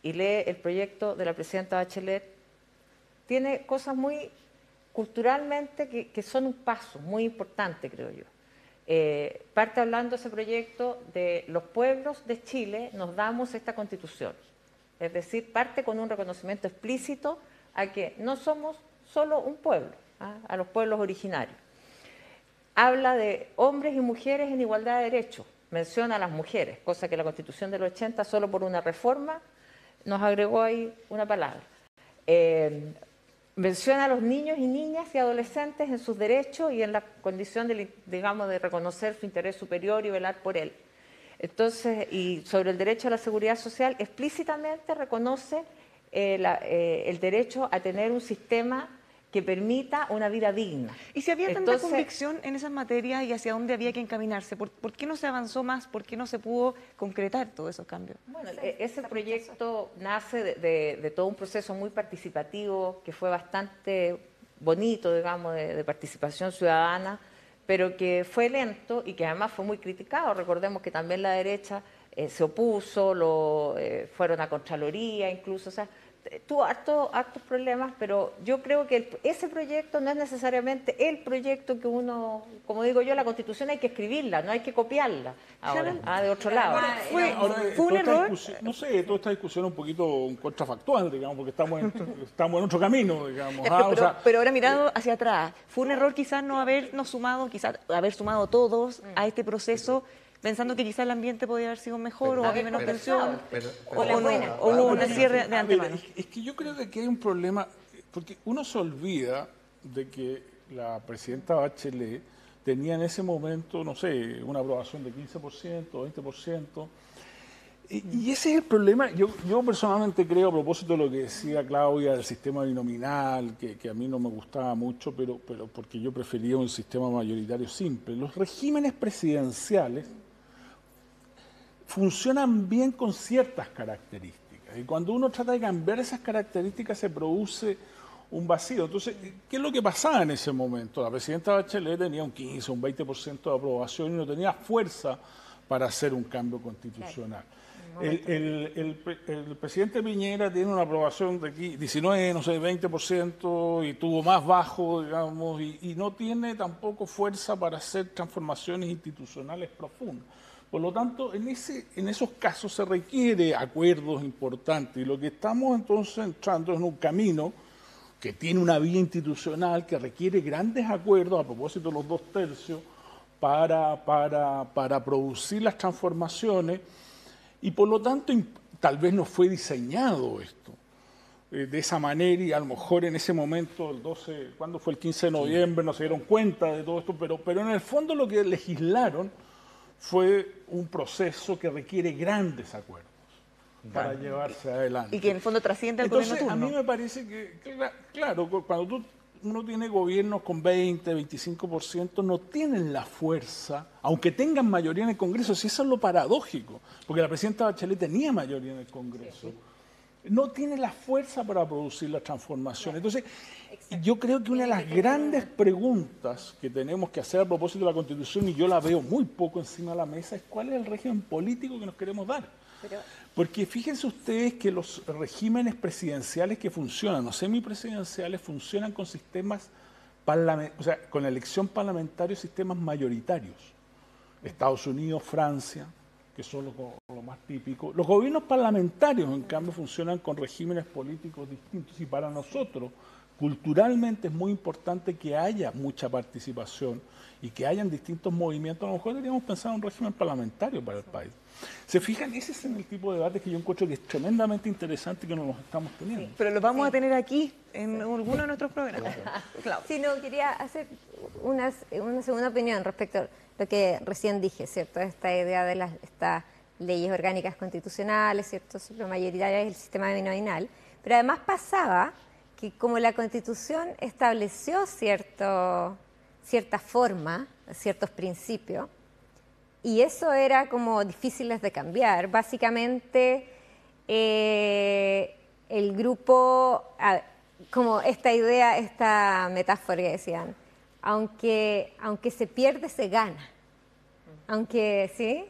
y lee el proyecto de la presidenta Bachelet, tiene cosas muy culturalmente que son un paso muy importante, creo yo. Parte hablando ese proyecto de los pueblos de Chile nos damos esta Constitución, es decir, parte con un reconocimiento explícito a que no somos solo un pueblo, a los pueblos originarios. Habla de hombres y mujeres en igualdad de derechos, menciona a las mujeres, cosa que la Constitución del 80 solo por una reforma nos agregó ahí una palabra. Menciona a los niños y niñas y adolescentes en sus derechos y en la condición de, digamos, de reconocer su interés superior y velar por él. Entonces, y sobre el derecho a la seguridad social, explícitamente reconoce el derecho a tener un sistema que permita una vida digna. Y si había tanta convicción en esas materias y hacia dónde había que encaminarse, ¿por qué no se avanzó más? ¿Por qué no se pudo concretar todos esos cambios? Bueno, ese proyecto nace de todo un proceso muy participativo, que fue bastante bonito, digamos, de participación ciudadana, pero que fue lento y que además fue muy criticado. Recordemos que también la derecha se opuso, fueron a Contraloría incluso, o sea, tuvo hartos problemas, pero yo creo que ese proyecto no es necesariamente el proyecto que uno, como digo yo, la Constitución hay que escribirla, no hay que copiarla ahora, de otro lado. Fue un error. No sé, toda esta discusión es un poquito contrafactual, digamos, porque estamos en otro camino, digamos. Pero ahora mirando hacia atrás, ¿fue un error quizás no habernos sumado, quizás haber sumado todos a este proceso, pensando que quizás el ambiente podía haber sido mejor o había menos tensión o hubo un cierre de antemano? Es que yo creo que aquí hay un problema, porque uno se olvida de que la presidenta Bachelet tenía en ese momento, no sé, una aprobación de 15%, 20%. Y ese es el problema. Yo personalmente creo, a propósito de lo que decía Claudia del sistema binominal, que a mí no me gustaba mucho, pero porque yo prefería un sistema mayoritario simple. Los regímenes presidenciales funcionan bien con ciertas características. Y cuando uno trata de cambiar esas características se produce un vacío. Entonces, ¿qué es lo que pasaba en ese momento? La presidenta Bachelet tenía un 15, un 20% de aprobación y no tenía fuerza para hacer un cambio constitucional. El presidente Piñera tiene una aprobación de aquí, 19, no sé, 20%, y tuvo más bajo, digamos, y no tiene tampoco fuerza para hacer transformaciones institucionales profundas. Por lo tanto, en esos casos se requiere acuerdos importantes, y lo que estamos entonces entrando es en un camino que tiene una vía institucional que requiere grandes acuerdos, a propósito de los 2/3, para producir las transformaciones. Y por lo tanto, tal vez no fue diseñado esto de esa manera, y a lo mejor en ese momento, el 12, ¿cuándo fue? El 15 de noviembre, no se dieron cuenta de todo esto, pero en el fondo lo que legislaron fue un proceso que requiere grandes acuerdos para llevarse adelante. Y que en el fondo trasciende al gobierno turno. A mí me parece que, claro, cuando uno tiene gobiernos con 20, 25%, no tienen la fuerza, aunque tengan mayoría en el Congreso, si eso es lo paradójico, porque la presidenta Bachelet tenía mayoría en el Congreso, no tiene la fuerza para producir la transformación. Entonces, yo creo que una de las grandes preguntas que tenemos que hacer a propósito de la Constitución, y yo la veo muy poco encima de la mesa, es cuál es el régimen político que nos queremos dar. Porque fíjense ustedes que los regímenes presidenciales que funcionan, o semipresidenciales, funcionan con sistemas, o sea, con elección parlamentaria, sistemas mayoritarios. Estados Unidos, Francia, que son los más típicos. Los gobiernos parlamentarios, en cambio, funcionan con regímenes políticos distintos. Y para nosotros, culturalmente, es muy importante que haya mucha participación y que hayan distintos movimientos. A lo mejor deberíamos pensar en un régimen parlamentario para el país. ¿Se fijan? Ese es el tipo de debate que yo encuentro que es tremendamente interesante y que nos estamos teniendo. Sí, pero lo vamos a tener aquí en alguno de nuestros programas. Claro. Sí, no, quería hacer una segunda opinión respecto a lo que recién dije, ¿cierto? Esta idea de estas leyes orgánicas constitucionales, ¿cierto? Supermayoritarias y el sistema binominal. Pero además pasaba que como la Constitución estableció cierta forma, ciertos principios, y eso era como difíciles de cambiar. Básicamente, el grupo, como esta idea, esta metáfora que decían, aunque se pierde, se gana. Aunque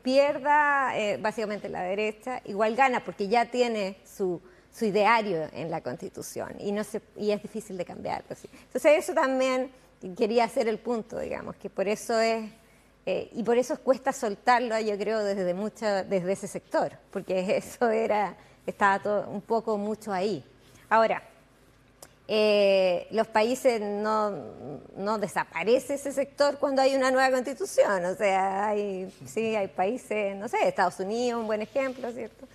pierda, básicamente la derecha, igual gana, porque ya tiene su ideario en la Constitución, y es difícil de cambiar. Entonces, eso también quería hacer el punto, digamos, que por eso es... y por eso cuesta soltarlo, yo creo, desde ese sector, porque eso estaba todo un poco mucho ahí. Ahora, los países no desaparece ese sector cuando hay una nueva constitución, o sea, hay países, no sé, Estados Unidos, un buen ejemplo, ¿cierto?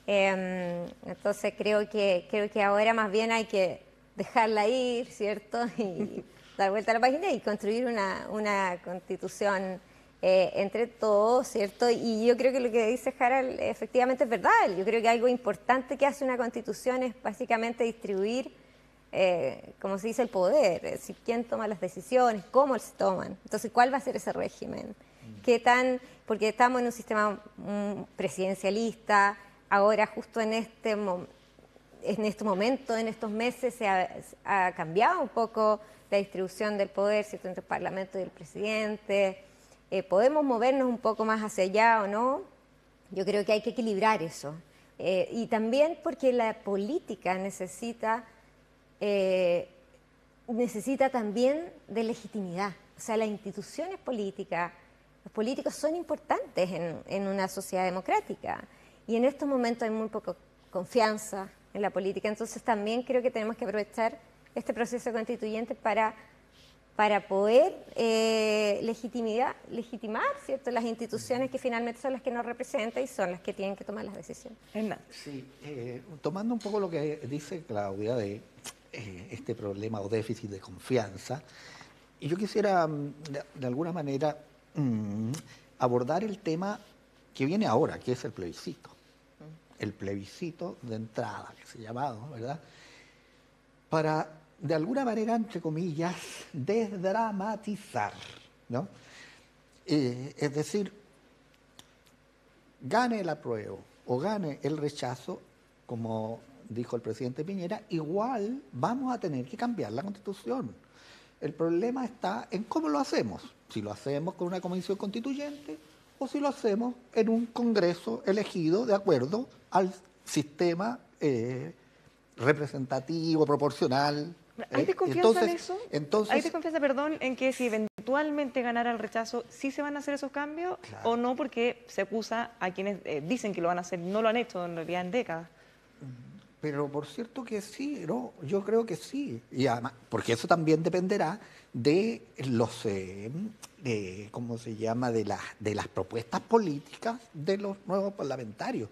Entonces creo que ahora más bien hay que dejarla ir, ¿cierto? Y dar vuelta a la página y construir una constitución entre todos, ¿cierto? Y yo creo que lo que dice Harald efectivamente es verdad. Yo creo que algo importante que hace una constitución es básicamente distribuir, como se dice, el poder, es decir, quién toma las decisiones, cómo se toman. Entonces, ¿cuál va a ser ese régimen? Porque estamos en un sistema presidencialista, ahora justo en este momento, en estos meses, se ha cambiado un poco la distribución del poder, ¿cierto?, entre el Parlamento y el presidente. ¿Podemos movernos un poco más hacia allá o no? Yo creo que hay que equilibrar eso. Y también porque la política necesita también de legitimidad. O sea, las instituciones políticas, los políticos son importantes en una sociedad democrática. Y en estos momentos hay muy poca confianza en la política. Entonces también creo que tenemos que aprovechar este proceso constituyente para poder legitimar, ¿cierto?, las instituciones que finalmente son las que nos representan y son las que tienen que tomar las decisiones. Sí, tomando un poco lo que dice Claudia de este problema o déficit de confianza, Y yo quisiera, de alguna manera, abordar el tema que viene ahora, que es el plebiscito. El plebiscito de entrada, que se ha llamado, ¿verdad? Para, de alguna manera, entre comillas, desdramatizar, ¿no? Es decir, gane el apruebo o gane el rechazo, como dijo el presidente Piñera, igual vamos a tener que cambiar la Constitución. El problema está en cómo lo hacemos. Si lo hacemos con una comisión constituyente o si lo hacemos en un Congreso elegido de acuerdo al sistema representativo, proporcional. ¿Hay desconfianza en eso? ¿Hay desconfianza, perdón, en que si eventualmente ganara el rechazo, sí se van a hacer esos cambios? Claro. ¿O no? Porque se acusa a quienes dicen que lo van a hacer, no lo han hecho en realidad en décadas. Pero por cierto que sí, ¿no? Yo creo que sí. Y además, porque eso también dependerá de los, ¿cómo se llama?, de las propuestas políticas de los nuevos parlamentarios.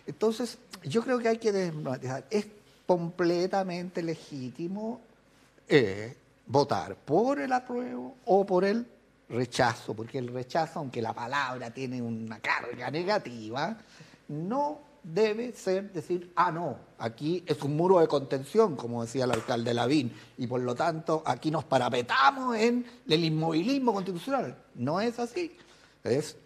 Entonces, yo creo que hay que desmatizar. Es completamente legítimo votar por el apruebo o por el rechazo, porque el rechazo, aunque la palabra tiene una carga negativa, no debe ser decir, no, aquí es un muro de contención, como decía el alcalde Lavín, y por lo tanto aquí nos parapetamos en el inmovilismo constitucional. No es así. Es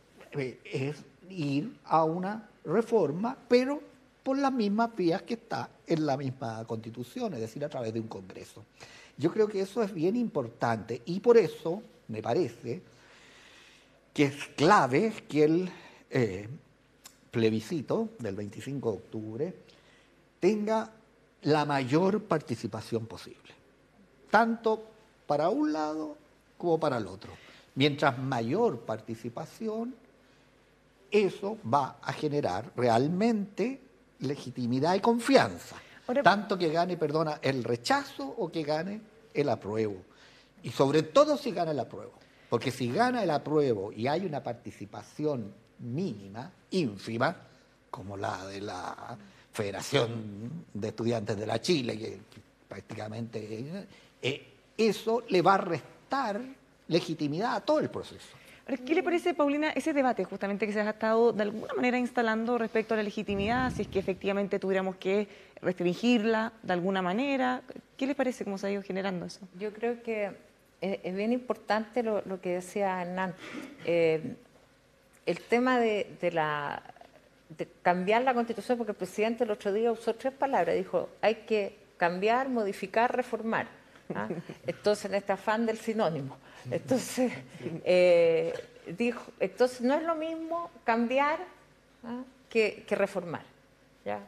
ir a una reforma, pero por las mismas vías que está en la misma Constitución, es decir, a través de un Congreso. Yo creo que eso es bien importante y por eso me parece que es clave que el plebiscito del 25 de octubre tenga la mayor participación posible, tanto para un lado como para el otro. Mientras mayor participación, eso va a generar realmente legitimidad y confianza. Ahora, tanto que gane, el rechazo o que gane el apruebo. Y sobre todo si gana el apruebo. Porque si gana el apruebo y hay una participación mínima, ínfima, como la de la Federación de Estudiantes de la Chile, que prácticamente eso le va a restar legitimidad a todo el proceso. ¿Qué le parece, Paulina, ese debate justamente que se ha estado de alguna manera instalando respecto a la legitimidad, si es que efectivamente tuviéramos que restringirla de alguna manera? ¿Qué le parece cómo se ha ido generando eso? Yo creo que es bien importante lo que decía Hernán. El tema de cambiar la Constitución, porque el presidente el otro día usó 3 palabras, dijo, hay que cambiar, modificar, reformar. Entonces, en este afán del sinónimo. Entonces, dijo, entonces no es lo mismo cambiar que reformar. ¿Ya?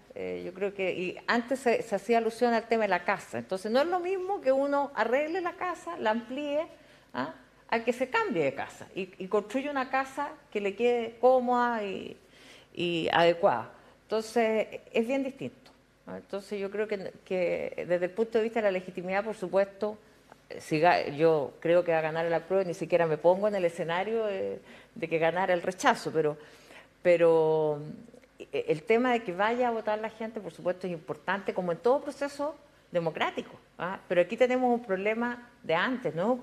Yo creo que y antes se hacía alusión al tema de la casa. Entonces, no es lo mismo que uno arregle la casa, la amplíe, a que se cambie de casa y construya una casa que le quede cómoda y adecuada. Entonces, es bien distinto. Entonces, yo creo que desde el punto de vista de la legitimidad, por supuesto, yo creo que va a ganar el apruebo, ni siquiera me pongo en el escenario de que ganara el rechazo, pero el tema de que vaya a votar la gente, por supuesto, es importante, como en todo proceso democrático. Pero aquí tenemos un problema de antes, ¿no?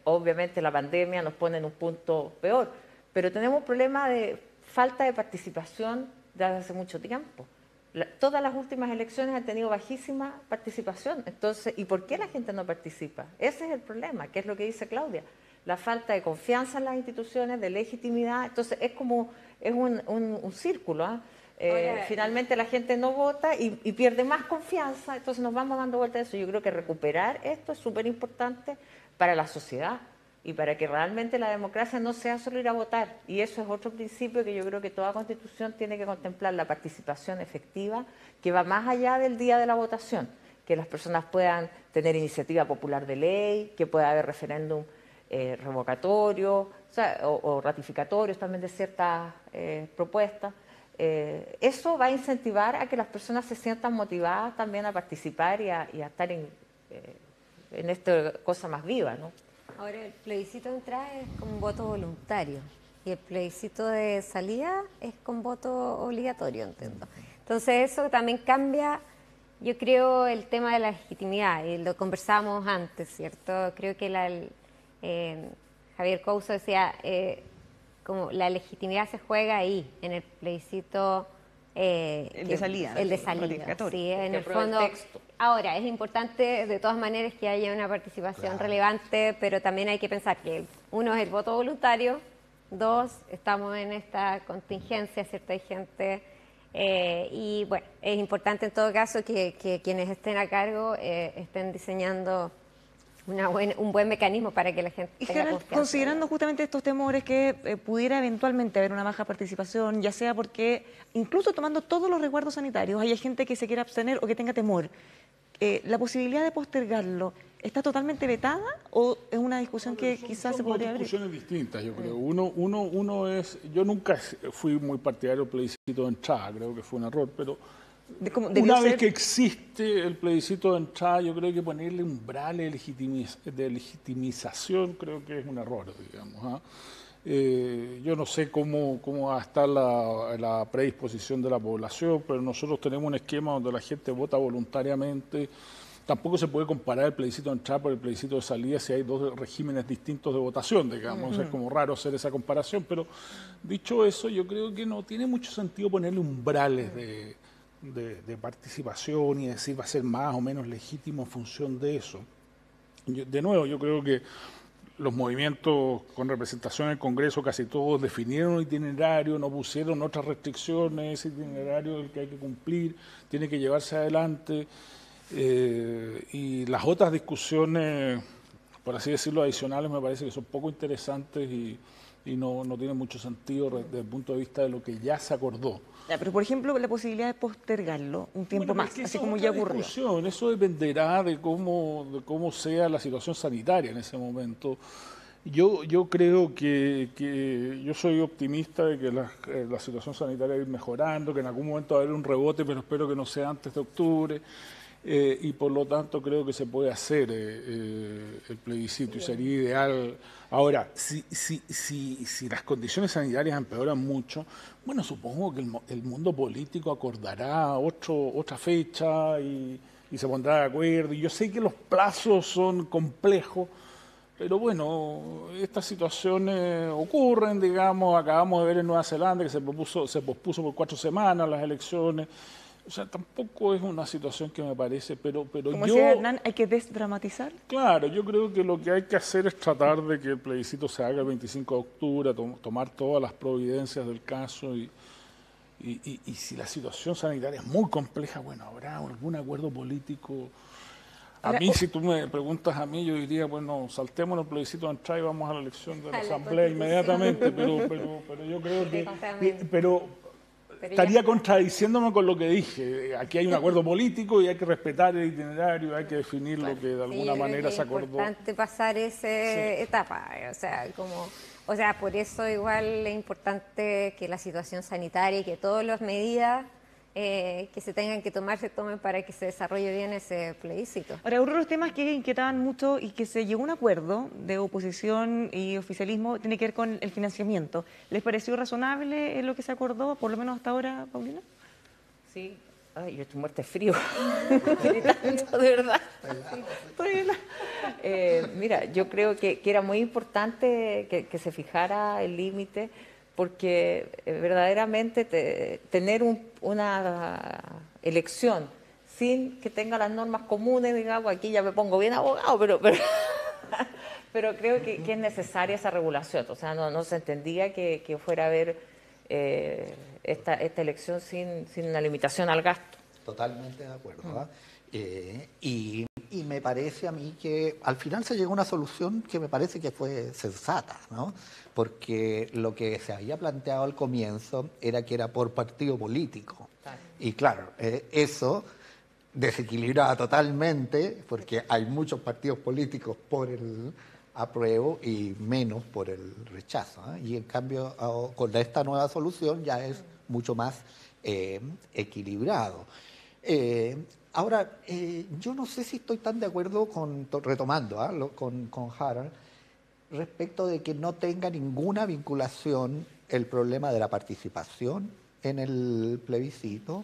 Obviamente la pandemia nos pone en un punto peor, pero tenemos un problema de falta de participación desde hace mucho tiempo. Todas las últimas elecciones han tenido bajísima participación. Entonces, ¿y por qué la gente no participa? Ese es el problema, que es lo que dice Claudia. La falta de confianza en las instituciones, de legitimidad. Entonces, es un círculo. Finalmente la gente no vota y pierde más confianza. Entonces, nos vamos dando vuelta a eso. Yo creo que recuperar esto es súper importante para la sociedad y para que realmente la democracia no sea solo ir a votar. Y eso es otro principio que yo creo que toda Constitución tiene que contemplar, la participación efectiva, que va más allá del día de la votación, que las personas puedan tener iniciativa popular de ley, que pueda haber referéndum revocatorio o ratificatorios también de ciertas propuestas. Eso va a incentivar a que las personas se sientan motivadas también a participar y a estar en esta cosa más viva, ¿no? Ahora, el plebiscito de entrada es con voto voluntario y el plebiscito de salida es con voto obligatorio, entiendo. Entonces, eso también cambia, yo creo, el tema de la legitimidad, y lo conversábamos antes, ¿cierto? Creo que Javier Couso decía, como la legitimidad se juega ahí, en el plebiscito. El de salida. El de salida, sí, en el fondo. Ahora, es importante de todas maneras que haya una participación relevante, pero también hay que pensar que uno es el voto voluntario, dos, estamos en esta contingencia, ¿cierto? Hay gente, y bueno, es importante en todo caso que quienes estén a cargo estén diseñando un buen mecanismo para que la gente y tenga Gerald, confianza. considerando justamente estos temores que pudiera eventualmente haber una baja participación, ya sea porque, incluso tomando todos los resguardos sanitarios, haya gente que se quiera abstener o que tenga temor, ¿la posibilidad de postergarlo está totalmente vetada o es una discusión que quizás se podría abrir? Son discusiones distintas, yo creo. Uno es... Yo nunca fui muy partidario del plebiscito de entrada, creo que fue un error, pero... Una vez que existe el plebiscito de entrada, yo creo que ponerle umbrales de legitimización creo que es un error, digamos. Yo no sé cómo va a estar la predisposición de la población, pero nosotros tenemos un esquema donde la gente vota voluntariamente. Tampoco se puede comparar el plebiscito de entrada por el plebiscito de salida si hay dos regímenes distintos de votación, digamos. Es como raro hacer esa comparación, pero dicho eso, yo creo que no tiene mucho sentido ponerle umbrales de participación y decir va a ser más o menos legítimo en función de eso. De nuevo, yo creo que los movimientos con representación en el Congreso casi todos definieron un itinerario, no pusieron otras restricciones, ese itinerario el que hay que cumplir, tiene que llevarse adelante, y las otras discusiones, por así decirlo, adicionales, me parece que son poco interesantes y no tienen mucho sentido desde el punto de vista de lo que ya se acordó. Pero, por ejemplo, la posibilidad de postergarlo un tiempo más, así como ya ocurrió. Eso dependerá de cómo sea la situación sanitaria en ese momento. Yo creo que yo soy optimista de que la situación sanitaria va a ir mejorando, que en algún momento va a haber un rebote, pero espero que no sea antes de octubre. Y por lo tanto creo que se puede hacer el plebiscito y sería ideal. Ahora, si las condiciones sanitarias empeoran mucho, bueno, supongo que el mundo político acordará otra fecha y se pondrá de acuerdo. Y yo sé que los plazos son complejos, pero bueno, estas situaciones ocurren, digamos. Acabamos de ver en Nueva Zelanda que se pospuso por 4 semanas las elecciones. O sea, tampoco es una situación que me parece, pero como decía Hernán, hay que desdramatizar. Claro, yo creo que lo que hay que hacer es tratar de que el plebiscito se haga el 25 de octubre, tomar todas las providencias del caso y si la situación sanitaria es muy compleja, bueno, habrá algún acuerdo político. Si tú me preguntas a mí, yo diría, bueno, saltemos el plebiscito de entrada y vamos a la elección de la Asamblea inmediatamente, pero yo creo que... Estaría contradiciéndome con lo que dije. Aquí hay un acuerdo político y hay que respetar el itinerario, hay que definir lo que de alguna manera se acordó. Es importante pasar esa etapa, o sea, por eso igual es importante que la situación sanitaria y que todas las medidas que se tengan que tomar se tomen para que se desarrolle bien ese plebiscito. Ahora, uno de los temas que inquietaban mucho y que se llegó a un acuerdo de oposición y oficialismo tiene que ver con el financiamiento. ¿Les pareció razonable lo que se acordó, por lo menos hasta ahora, Paulina? Sí. Ay, yo estoy muerta de frío. Gritando, de verdad. Mira, yo creo que era muy importante que se fijara el límite, porque verdaderamente tener una elección sin que tenga las normas comunes, digamos, aquí ya me pongo bien abogado, pero creo que es necesaria esa regulación. O sea, no se entendía que fuera a haber esta elección sin una limitación al gasto. Totalmente de acuerdo. Y me parece a mí que al final se llegó a una solución que me parece que fue sensata, ¿no? Porque lo que se había planteado al comienzo era que era por partido político. Y claro, eso desequilibraba totalmente, porque hay muchos partidos políticos por el apruebo y menos por el rechazo, ¿eh? Y en cambio, con esta nueva solución ya es mucho más equilibrado. Ahora, yo no sé si estoy tan de acuerdo retomando con Harald, respecto de que no tenga ninguna vinculación el problema de la participación en el plebiscito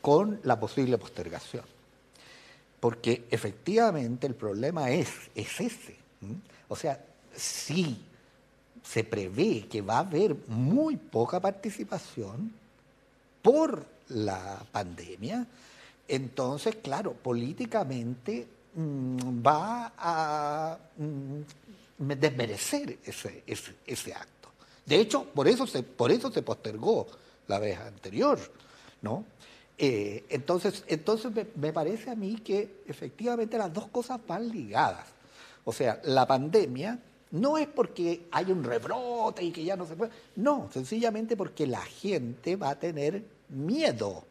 con la posible postergación. Porque efectivamente el problema es ese. O sea, sí se prevé que va a haber muy poca participación por la pandemia, entonces, claro, políticamente va a desmerecer ese acto. De hecho, por eso se postergó la vez anterior, ¿no? Entonces me parece a mí que efectivamente las dos cosas van ligadas. O sea, la pandemia no es porque hay un rebrote y que ya no se puede, no, sencillamente porque la gente va a tener miedo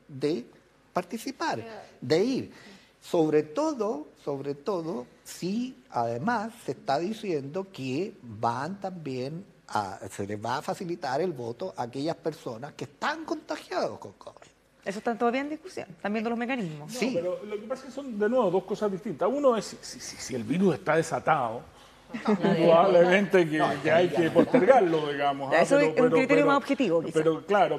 de participar, de ir. Sobre todo, si además se está diciendo que se les va a facilitar el voto a aquellas personas que están contagiados con COVID. Eso está todavía en discusión, están viendo los mecanismos. No, pero lo que pasa es que son, de nuevo, dos cosas distintas. Uno es si el virus está desatado, probablemente que hay que postergarlo, digamos. Eso es un criterio más objetivo, quizás. Pero claro,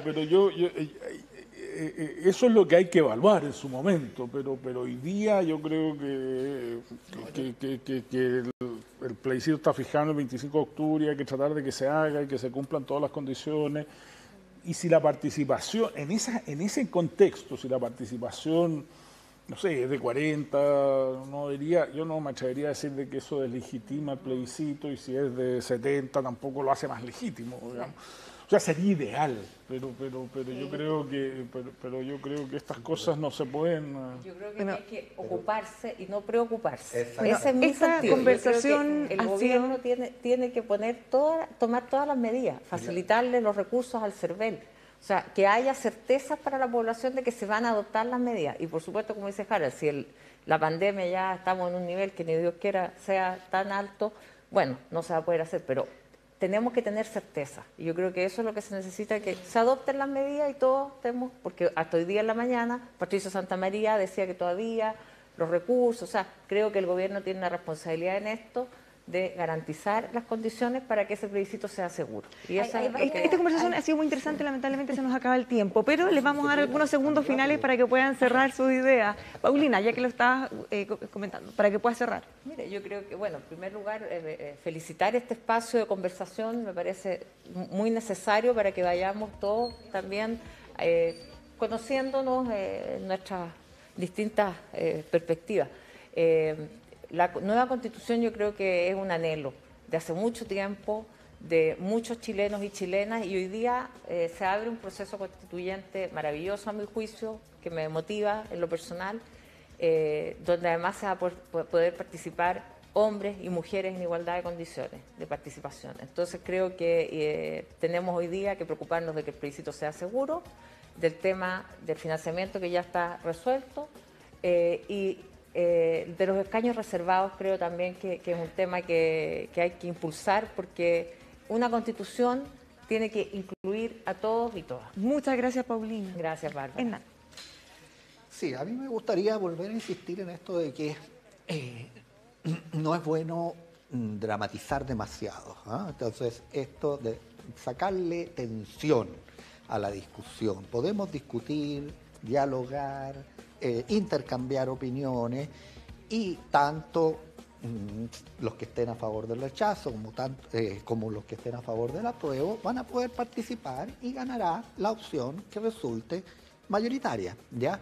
eso es lo que hay que evaluar en su momento, pero hoy día yo creo que el plebiscito está fijado el 25 de octubre, hay que tratar de que se haga y que se cumplan todas las condiciones. Y si la participación, en ese contexto, si la participación, no sé, es de 40, yo no me atrevería a decir de que eso deslegitima el plebiscito, y si es de 70 tampoco lo hace más legítimo, digamos. O sea, sería ideal, pero yo creo que estas cosas no se pueden... Yo creo que hay que ocuparse y no preocuparse. Bueno, ese es mi sentido. conversación el gobierno tiene que tomar todas las medidas, facilitarle los recursos al CERVEL. O sea, que haya certezas para la población de que se van a adoptar las medidas. Y por supuesto, como dice Harald, si la pandemia ya estamos en un nivel que ni Dios quiera sea tan alto, bueno, no se va a poder hacer, pero tenemos que tener certeza. Y yo creo que eso es lo que se necesita, que se adopten las medidas y todos tenemos, porque hasta hoy día en la mañana, Patricio Santamaría decía que todavía los recursos, o sea, creo que el gobierno tiene una responsabilidad en esto de garantizar las condiciones para que ese plebiscito sea seguro. Y esta conversación ha sido muy interesante, lamentablemente se nos acaba el tiempo, pero les vamos a dar algunos segundos finales para que puedan cerrar sus ideas. Paulina, ya que lo estabas comentando, para que puedas cerrar. Mire, yo creo que, bueno, en primer lugar, felicitar este espacio de conversación, me parece muy necesario para que vayamos todos también conociéndonos nuestras distintas perspectivas. La nueva Constitución yo creo que es un anhelo de hace mucho tiempo, de muchos chilenos y chilenas, y hoy día se abre un proceso constituyente maravilloso a mi juicio, que me motiva en lo personal, donde además se va a poder participar hombres y mujeres en igualdad de condiciones de participación. Entonces creo que tenemos hoy día que preocuparnos de que el plebiscito sea seguro, del tema del financiamiento que ya está resuelto, de los escaños reservados creo también que es un tema que hay que impulsar, porque una Constitución tiene que incluir a todos y todas. Muchas gracias, Paulina. Gracias, Bárbara. Hernán. Sí, a mí me gustaría volver a insistir en esto de que no es bueno dramatizar demasiado, ¿eh? Entonces, esto de sacarle tensión a la discusión. Podemos discutir, dialogar, intercambiar opiniones, y tanto los que estén a favor del rechazo como los que estén a favor del apruebo van a poder participar, y ganará la opción que resulte mayoritaria, ¿ya?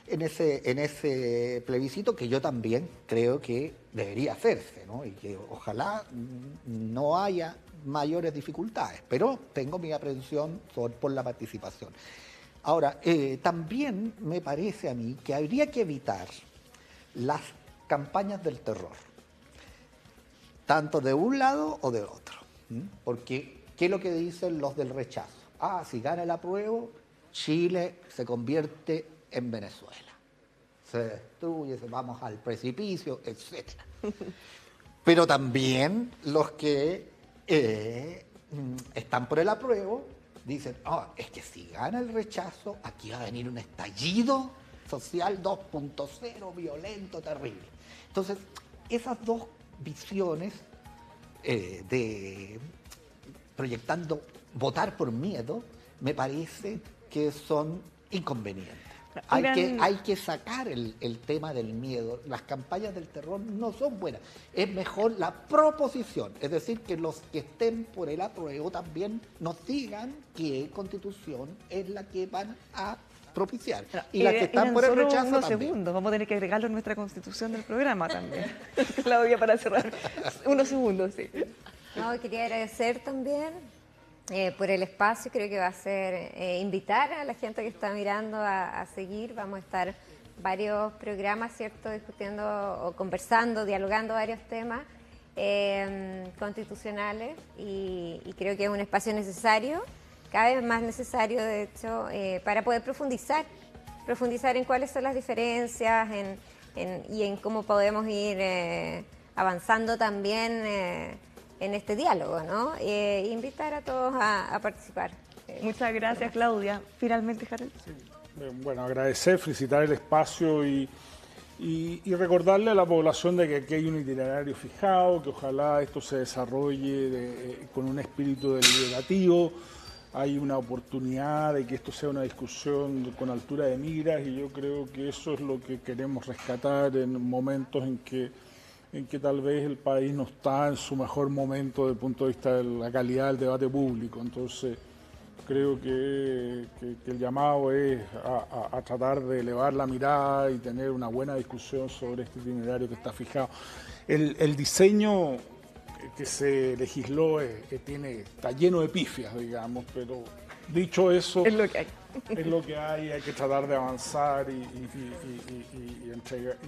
En ese plebiscito, que yo también creo que debería hacerse, ¿no? Y que ojalá no haya mayores dificultades, pero tengo mi aprehensión por la participación. Ahora, también me parece a mí que habría que evitar las campañas del terror, tanto de un lado o de otro, porque ¿qué es lo que dicen los del rechazo? Si gana el apruebo, Chile se convierte en Venezuela, se destruye, vamos al precipicio, etc. Pero también los que están por el apruebo dicen, es que si gana el rechazo, aquí va a venir un estallido social 2.0, violento, terrible. Entonces, esas dos visiones de proyectando votar por miedo, me parece que son inconvenientes. Hay que sacar el tema del miedo. Las campañas del terror no son buenas. Es mejor la proposición. Es decir, que los que estén por el apruebo también nos digan qué constitución es la que van a propiciar. Y las que están por el rechazo unos también. segundos. Vamos a tener que agregarlo en nuestra constitución del programa también. Claudia, para cerrar. Unos segundos, sí. No, quería agradecer también por el espacio. Creo que va a ser invitar a la gente que está mirando a seguir. Vamos a estar varios programas, ¿cierto?, discutiendo o conversando, dialogando varios temas constitucionales y creo que es un espacio necesario, cada vez más necesario, de hecho, para poder profundizar en cuáles son las diferencias y en cómo podemos ir avanzando también en este diálogo, ¿no? Invitar a todos a participar. Muchas gracias, Claudia. Finalmente, Harald. Sí. Bueno, agradecer, felicitar el espacio y recordarle a la población de que aquí hay un itinerario fijado, que ojalá esto se desarrolle con un espíritu deliberativo. Hay una oportunidad de que esto sea una discusión con altura de miras y yo creo que eso es lo que queremos rescatar en momentos en que tal vez el país no está en su mejor momento desde el punto de vista de la calidad del debate público. Entonces, creo que el llamado es a tratar de elevar la mirada y tener una buena discusión sobre este itinerario que está fijado. El diseño que se legisló está lleno de pifias, digamos, pero dicho eso, es lo que hay. Es lo que hay que tratar de avanzar y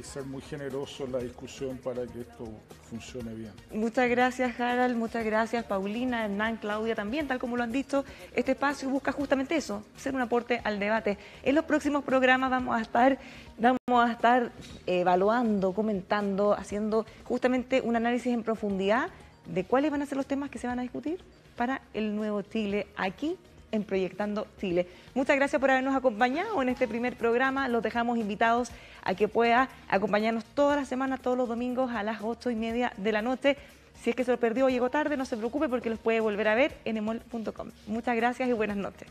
ser muy generoso en la discusión para que esto funcione bien. Muchas gracias, Harald, muchas gracias, Paulina, Hernán, Claudia también, tal como lo han dicho, este espacio busca justamente eso, ser un aporte al debate. En los próximos programas vamos a estar evaluando, comentando, haciendo justamente un análisis en profundidad de cuáles van a ser los temas que se van a discutir para el nuevo Chile aquí en Proyectando Chile. Muchas gracias por habernos acompañado en este primer programa. Los dejamos invitados a que pueda acompañarnos toda la semana, todos los domingos a las 8:30 de la noche. Si es que se lo perdió o llegó tarde, no se preocupe porque los puede volver a ver en emol.com. Muchas gracias y buenas noches.